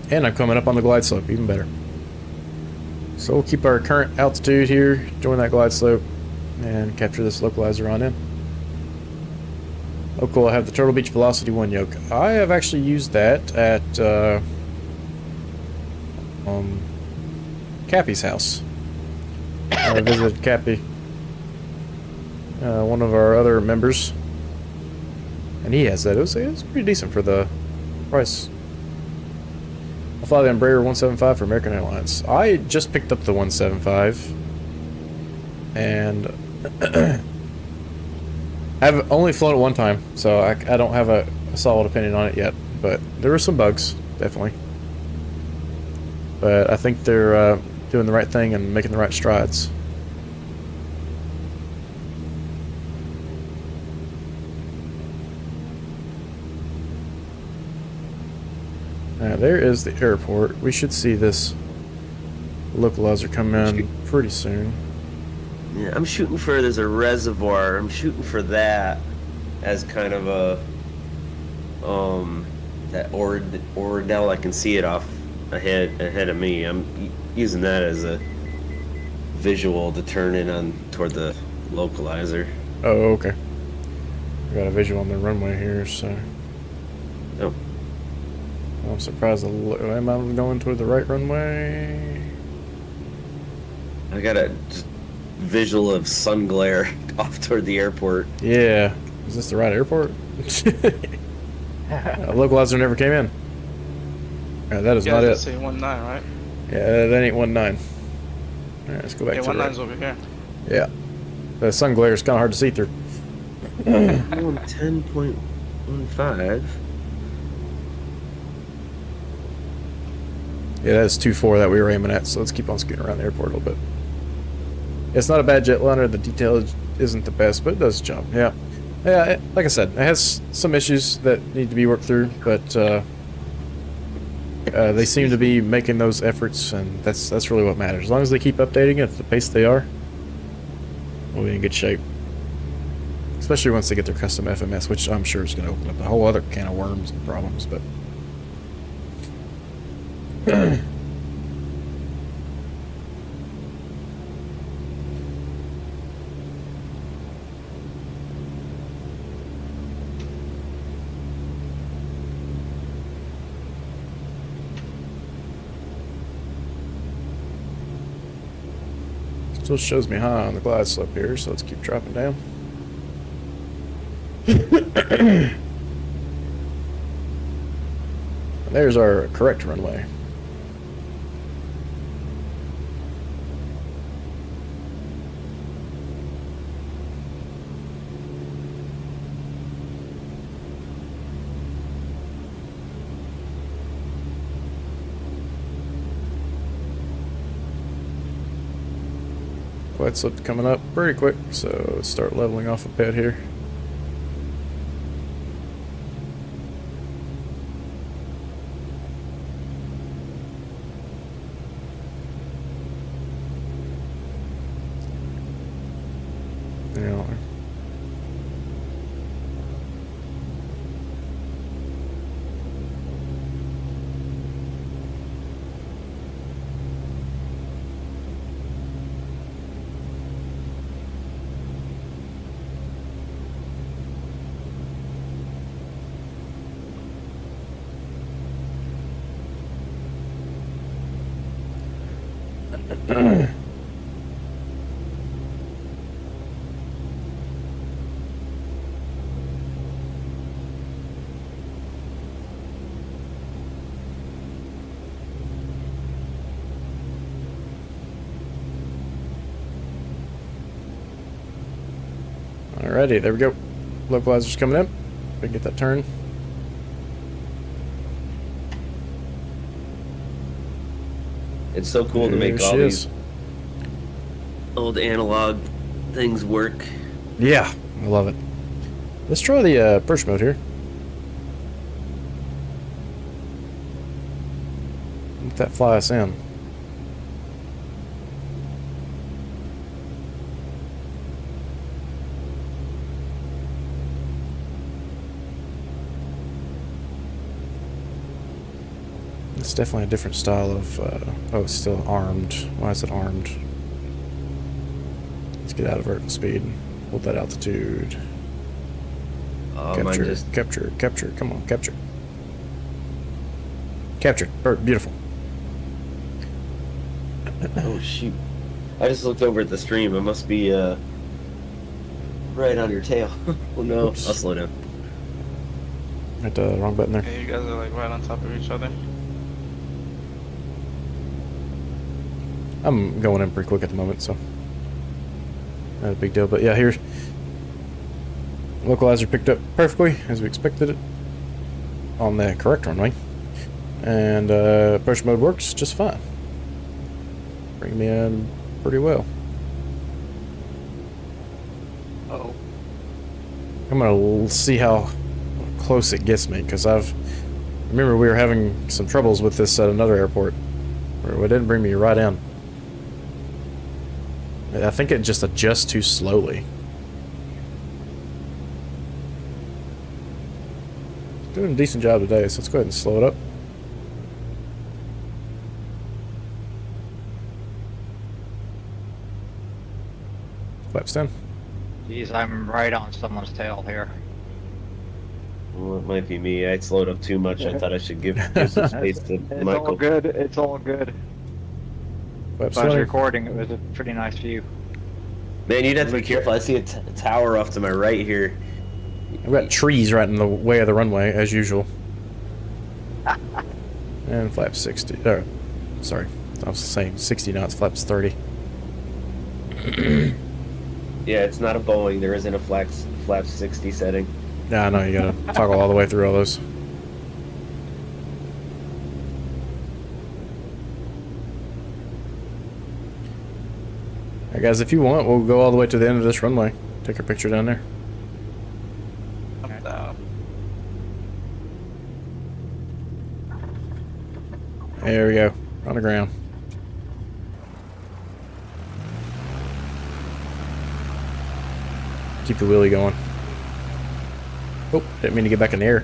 And I'm coming up on the glide slope, even better. So we'll keep our current altitude here, join that glide slope, and capture this localizer on in. Oh cool, I have the Turtle Beach Velocity 1 yoke. I have actually used that at Cappy's house. I visited Cappy, one of our other members, and he has that. It was pretty decent for the price. I fly the Embraer 175 for American Airlines. I just picked up the 175, and I've only flown it one time, so I don't have a solid opinion on it yet, but there were some bugs, definitely. But I think they're doing the right thing and making the right strides. There is the airport. We should see this localizer come in pretty soon. Yeah, I'm shooting for, there's a reservoir. I'm shooting for that as kind of a, that Oradell, I can see it off ahead of me. I'm using that as a visual to turn in on toward the localizer. Oh, okay. We got a visual on the runway here, so. Oh. I'm surprised. Am I going toward the right runway? I got a just visual of sun glare off toward the airport. Yeah. Is this the right airport? Localizer never came in. That is not it. Say 19, right? Yeah, that ain't 19. Alright, let's go back Yeah, to the 19's over here. Yeah. The sun glare is kind of hard to see through. 10.15. Yeah, that's 2-4 that we were aiming at, so let's keep on scooting around the airport a little bit. It's not a bad jetliner. The detail isn't the best, but it does the job. Yeah. Yeah, like I said, it has some issues that need to be worked through, but they seem to be making those efforts, and that's really what matters. As long as they keep updating it at the pace they are, we'll be in good shape. Especially once they get their custom FMS, which I'm sure is going to open up a whole other can of worms and problems, but... Still shows me high on the glide slope here, so let's keep dropping down. There's our correct runway. Glide slope coming up pretty quick, so let's start leveling off a bit here. Yeah. Alrighty, there we go. Localizer's coming in. We can get that turn. It's so cool to make There all she these is. old analog things work. Yeah, I love it. Let's try the burst mode here. Let that fly us in. It's definitely a different style of, oh, it's still armed. Why is it armed? Let's get out of vertical speed. Hold that altitude. Mine Capture, just capture, capture. Come on, capture. Captured. Beautiful. oh shoot! I just looked over at the stream. I must be right on your tail. Oh no! Oops. I'll slow down. Hit the wrong button there. Yeah, you guys are like right on top of each other. I'm going in pretty quick at the moment, so not a big deal. But yeah, here, localizer picked up perfectly as we expected it on the correct runway, and push mode works just fine. Bring me in pretty well. Oh, I'm gonna see how close it gets me, because remember we were having some troubles with this at another airport where it didn't bring me right in. I think it just adjusts too slowly. Doing a decent job today, so let's go ahead and slow it up. Flaps down. geez, I'm right on someone's tail here. Well, it might be me. I slowed up too much. I thought I should give some space to It's Michael. all good. It's all good. Flaps If I was down. recording, it was a pretty nice view. Man, you'd have to be careful. I see a tower off to my right here. I've got trees right in the way of the runway, as usual. And flaps 60. Sorry, I was saying 60 knots, flaps 30. Yeah, it's not a Boeing. There isn't a flap 60 setting. Yeah, I know, you gotta toggle all the way through all those. Alright guys, if you want, we'll go all the way to the end of this runway. Take a picture down there. I'm down. There we go. On the ground. Keep the wheelie going. Oh, didn't mean to get back in the air.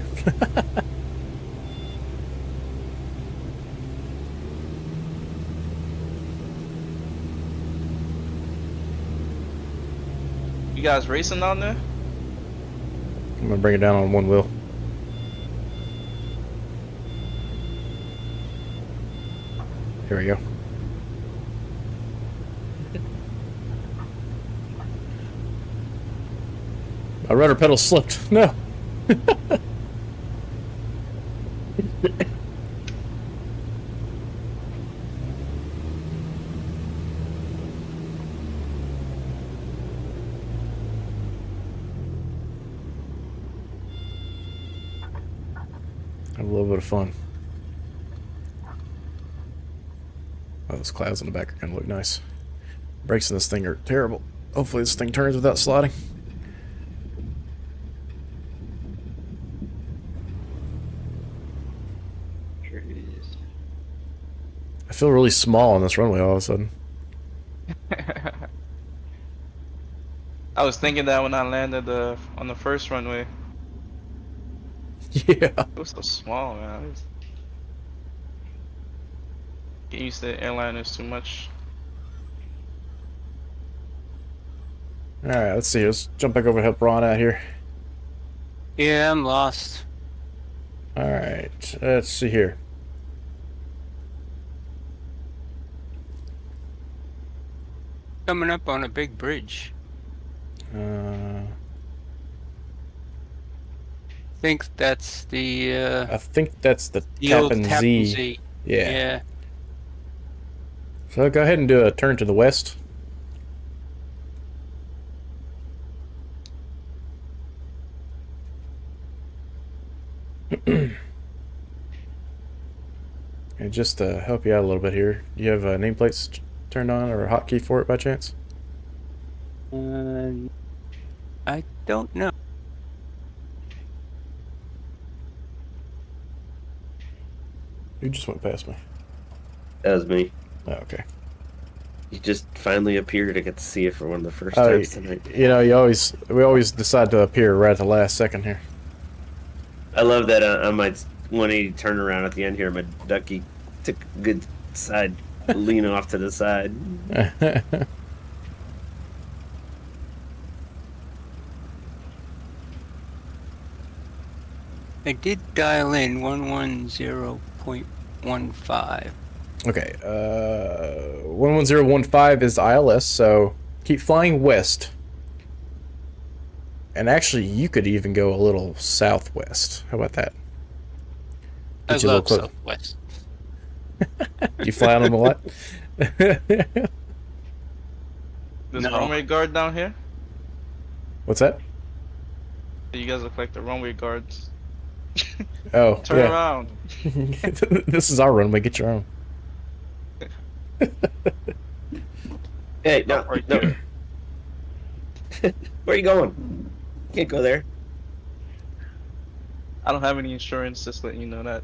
You guys racing down there? I'm gonna bring it down on one wheel. Here we go. My rudder pedal slipped. No. Have a little bit of fun. Oh, those clouds in the back are gonna look nice. Brakes in this thing are terrible. Hopefully this thing turns without sliding. I feel really small on this runway all of a sudden. I was thinking that when I landed on the first runway. Yeah. It was so small, man. Get used to airliners too much. Alright, let's see. Let's jump back over and help Ron out here. Yeah, I'm lost. Alright, let's see here. Coming up on a big bridge. Think that's the I think that's the old Tappan Tappan Z. Z. Yeah. Yeah. So go ahead and do a turn to the west. And just to help you out a little bit here, do you have nameplates turned on or a hotkey for it by chance? I don't know. You just went past me. That was me. Oh, okay. You just finally appeared. I get to see it for one of the first Oh, times tonight. you know, we always decide to appear right at the last second here. I love that on my 180 turnaround at the end here. My ducky took a good side lean off to the side. I did dial in 110.15. Okay, 11015 is ILS, so keep flying west. And actually, you could even go a little southwest. How about that? I Get you a love little Southwest. You fly on them a lot? There's No. a runway guard down here. What's that? You guys look like the runway guards. Oh, Turn yeah. around. This is our runway. Get your own. Hey, no, Right no. there. Where are you going? Can't go there. I don't have any insurance, just letting you know that.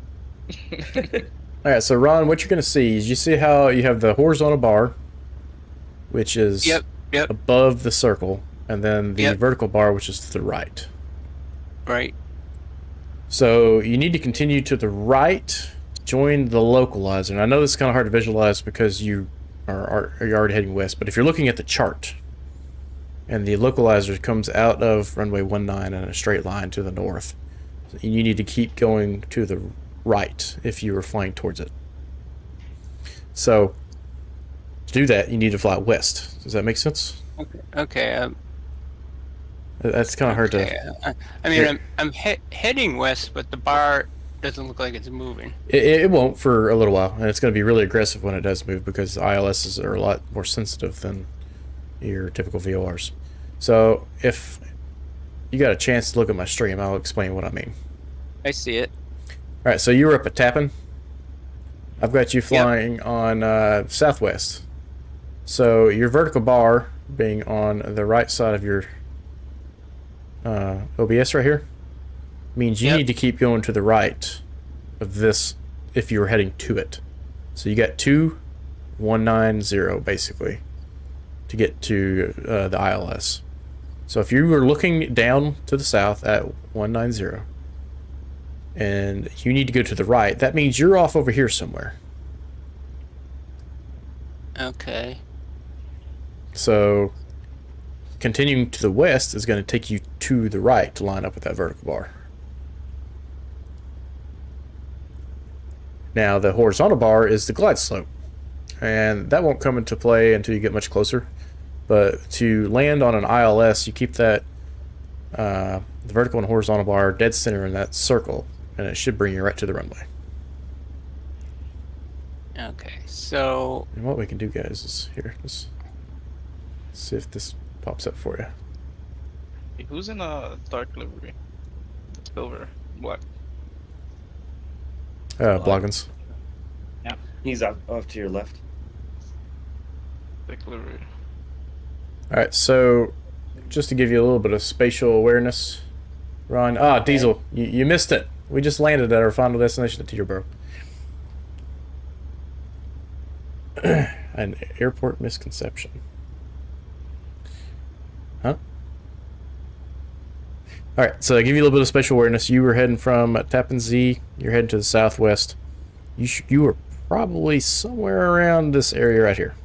All right, so Ron, what you're going to see is you see how you have the horizontal bar, which is Yep. above the circle, and then the Yep. vertical bar, which is to the right. Right. So you need to continue to the right, join the localizer. And I know this is kind of hard to visualize because you're already heading west, but if you're looking at the chart, and the localizer comes out of runway 19 in a straight line to the north, you need to keep going to the right if you were flying towards it. So to do that, you need to fly west. Does that make sense? Okay. That's kind of hard to. I mean, Here. I'm heading west, but the bar doesn't look like it's moving. It won't for a little while, and it's going to be really aggressive when it does move because ILSs are a lot more sensitive than your typical VORs. So if you got a chance to look at my stream, I'll explain what I mean. I see it. All right, so you were up at Tappan. I've got you flying on southwest. So your vertical bar being on the right side of your OBS right here means you Yep. need to keep going to the right of this if you were heading to it. So you got 2190 basically to get to the ILS. So if you were looking down to the south at 190 and you need to go to the right, that means you're off over here somewhere. Okay. So continuing to the west is going to take you to the right to line up with that vertical bar. Now the horizontal bar is the glide slope, and that won't come into play until you get much closer. But to land on an ILS, you keep that the vertical and horizontal bar dead center in that circle, and it should bring you right to the runway. Okay. So And what we can do, guys, is here. Let's see if this pops up for you. Hey, who's in a dark livery? Silver, black. Bloggins. He's off to your left. Thick livery. All right, so just to give you a little bit of spatial awareness, Ron. Diesel, you missed it. We just landed at our final destination at Teterboro. An airport misconception. Huh? All right, so I give you a little bit of spatial awareness. You were heading from Tappan Zee. You're heading to the southwest. You were probably somewhere around this area right here.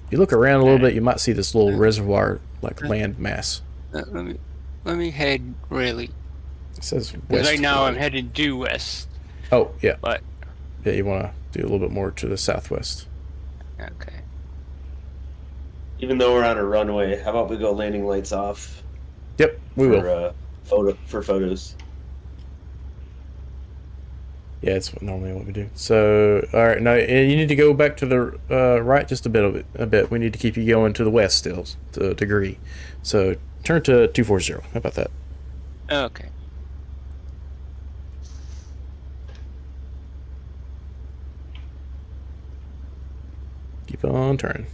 If you look around a little bit, you might see this little reservoir like land mass. let me head really. It says 'Cause west. right now I'm headed due west. Oh yeah, But yeah. You want to do a little bit more to the southwest. okay. Even though we're on a runway, how about we go landing lights off Yep, we will. for photos? Yeah, it's normally what we do. So, all right, now you need to go back to the right just a bit. We need to keep you going to the west still, to a degree. So turn to 240. How about that? Okay. Keep on turning.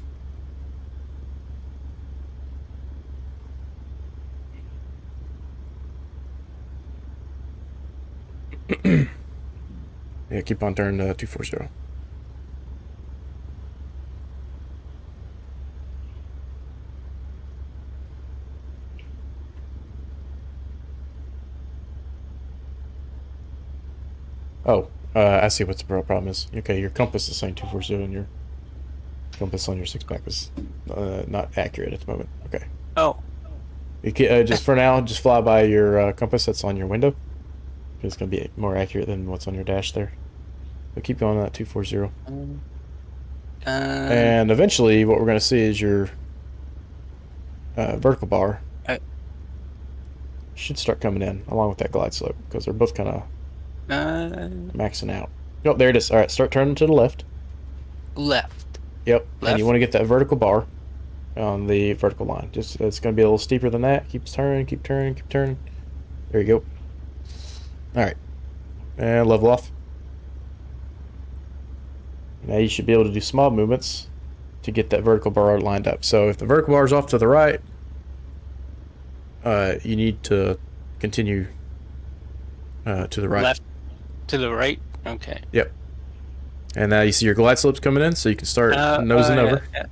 Yeah, keep on turning to 240. Oh, I see what the problem is. Okay, your compass is saying 240 and your compass on your six-pack was not accurate at the moment. Okay. Oh. You can, just for now, just fly by your compass that's on your window. It's going to be more accurate than what's on your dash there. But keep going on that 240. And eventually, what we're going to see is your vertical bar should start coming in along with that glide slope because they're both kind of maxing out. Oh, there it is. All right, start turning to the left. Left. Yep, and Left. you want to get that vertical bar on the vertical line. Just it's going to be a little steeper than that. Keep turning, keep turning, keep turning. There you go. All right, and level off. Now you should be able to do small movements to get that vertical bar lined up. So if the vertical bar is off to the right, you need to continue to the right. Left to the right. Okay. Yep. And now you see your glide slopes coming in, so you can start nosing over. Yeah.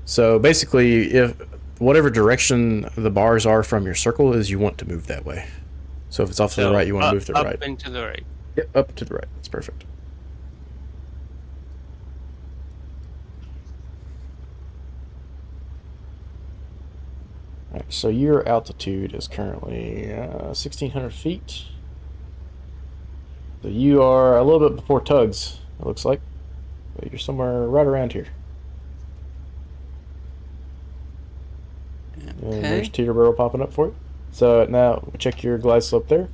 So basically, if whatever direction the bars are from your circle is, you want to move that way. So if it's off to the right, you want to move to the right. Up and to the right. Yep, up to the right. That's perfect. All right, so your altitude is currently 1,600 feet. So you are a little bit before Tugs, it looks like. But you're somewhere right around here. And there's Teterboro popping up for you. So now check your glide slope there.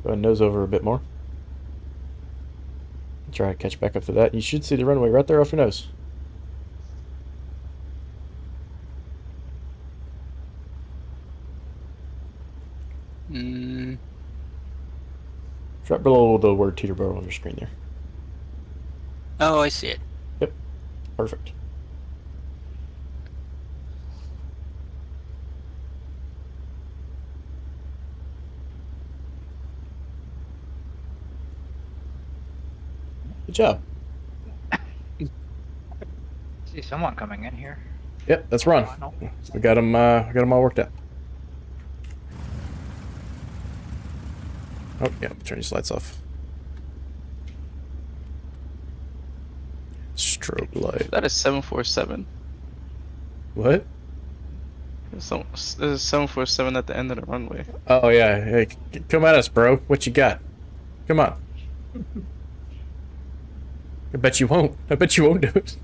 Go ahead and nose over a bit more. Try to catch back up to that. You should see the runway right there off your nose. Drop below the word Teterboro on your screen there. Oh, I see it. Yep. Perfect. Good job. See someone coming in here. Yep, that's Ron. We got him. We got him all worked out. Oh yeah, turn these lights off. Strobe light. That is 747. What? There's a 747 at the end of the runway. Oh yeah. Hey, come at us, bro. What you got? Come on. I bet you won't. I bet you won't do it.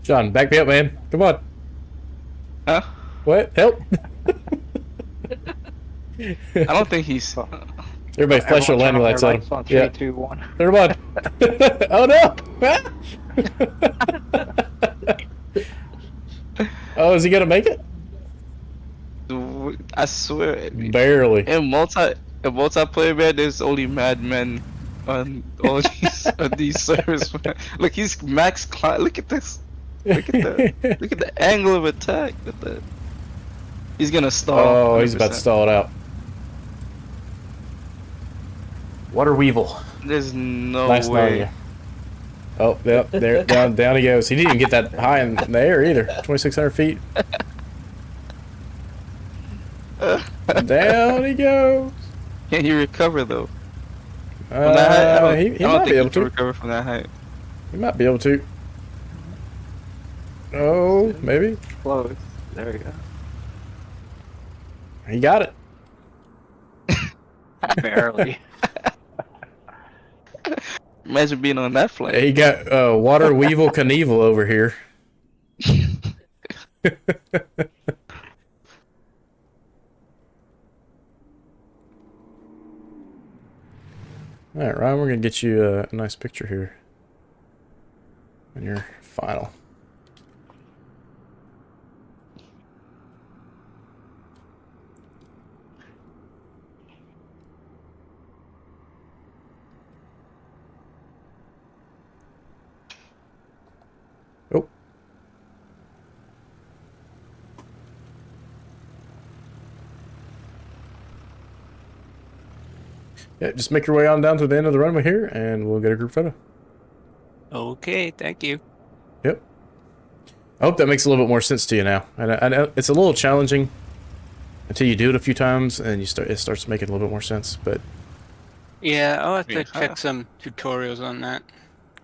John, back me up, man. Come on. Huh? What? Help! I don't think he's. Everybody flash your landing lights on him. On 3, 2, 1. Come on. Oh no! Oh, is he gonna make it? I swear. Barely. In multiplayer, man, there's only madmen on all these servers. Man. Look, he's max climb. Look at this. Look at that. Look at the angle of attack. Look at that. He's gonna stall. Oh, he's about to stall it out. Water Weevil. There's no Nice knowing way. you. Oh, yep, there, down he goes. He didn't even get that high in the air either. 2,600 feet. Down he goes. Can he recover though? From that height? I don't He think might be able he can to. recover from that height. He might be able to. Oh, maybe. Close. There we go. He got it. Barely. Imagine being on that flight. He got Water Weevil Knievel over here. All right, Ryan, we're gonna get you a nice picture here on your final. Oh. Yeah, just make your way on down to the end of the runway here, and we'll get a group photo. Okay, thank you. Yep. I hope that makes a little bit more sense to you now. And I know it's a little challenging until you do it a few times, and it starts making a little bit more sense. But Yeah, I'll have to Yeah. check some tutorials on that.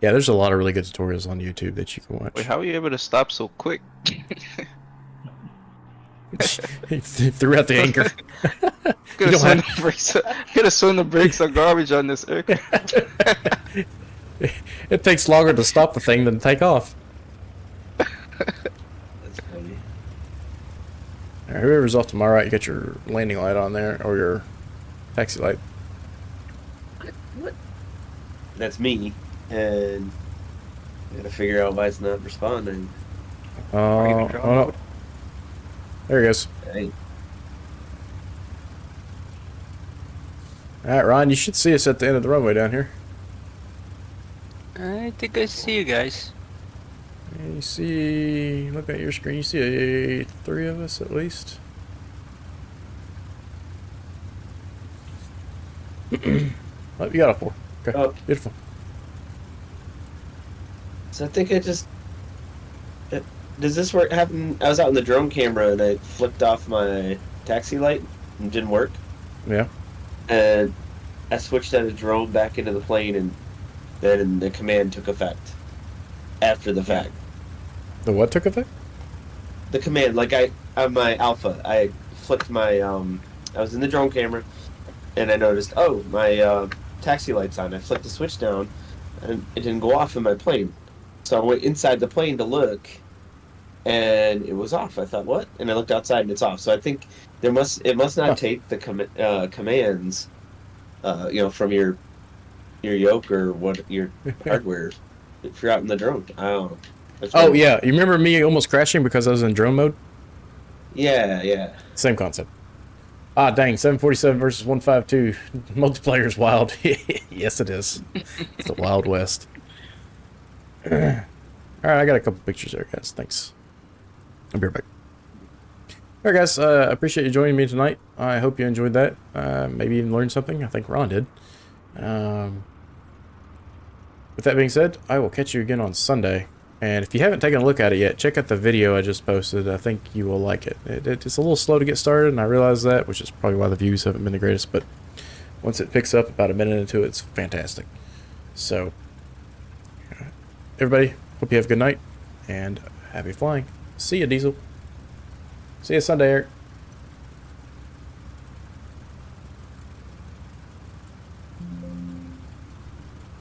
yeah, there's a lot of really good tutorials on YouTube that you can watch. Wait, how are you able to stop so quick? He threw out the anchor. Could don't have swung the brakes. Could have swung the brakes on garbage on this aircraft. It takes longer to stop the thing than take off. That's funny. All right, whoever's off to my right, you got your landing light on there, or your taxi light. That's me, and I gotta figure out why it's not responding. Oh no. There he goes. Hey, Alright, Ron, you should see us at the end of the runway down here. I think I see you guys. You see, look at your screen, you see three of us at least. Oh, you got a 4. Okay, Oh. beautiful. so I think I just. Does this work? Happen? I was out in the drone camera and I flipped off my taxi light and it didn't work. Yeah. And I switched out of drone back into the plane, and then the command took effect after the fact. The what took effect? The command, like on my alpha, I flipped my I was in the drone camera, and I noticed, oh, my taxi light's on. I flipped the switch down, and it didn't go off in my plane. So I went inside the plane to look, and it was off. I thought, what? And I looked outside, and it's off. So I think it must not take the commands, from your yoke or what your hardware if you're out in the drone. I don't know. That's Oh weird. yeah, you remember me almost crashing because I was in drone mode? Yeah. Same concept. Ah, dang, 747 versus 152. Multiplayer is wild. Yes, it is. It's the Wild West. Alright, I got a couple pictures there, guys. Thanks. I'll be right back. Alright, guys. I appreciate you joining me tonight. I hope you enjoyed that. Maybe even learned something. I think Ron did. With that being said, I will catch you again on Sunday. And if you haven't taken a look at it yet, check out the video I just posted. I think you will like it. It's a little slow to get started, and I realize that, which is probably why the views haven't been the greatest. But once it picks up about a minute into it, it's fantastic. So, everybody, hope you have a good night, and happy flying. See ya, Diesel. See you Sunday, Eric.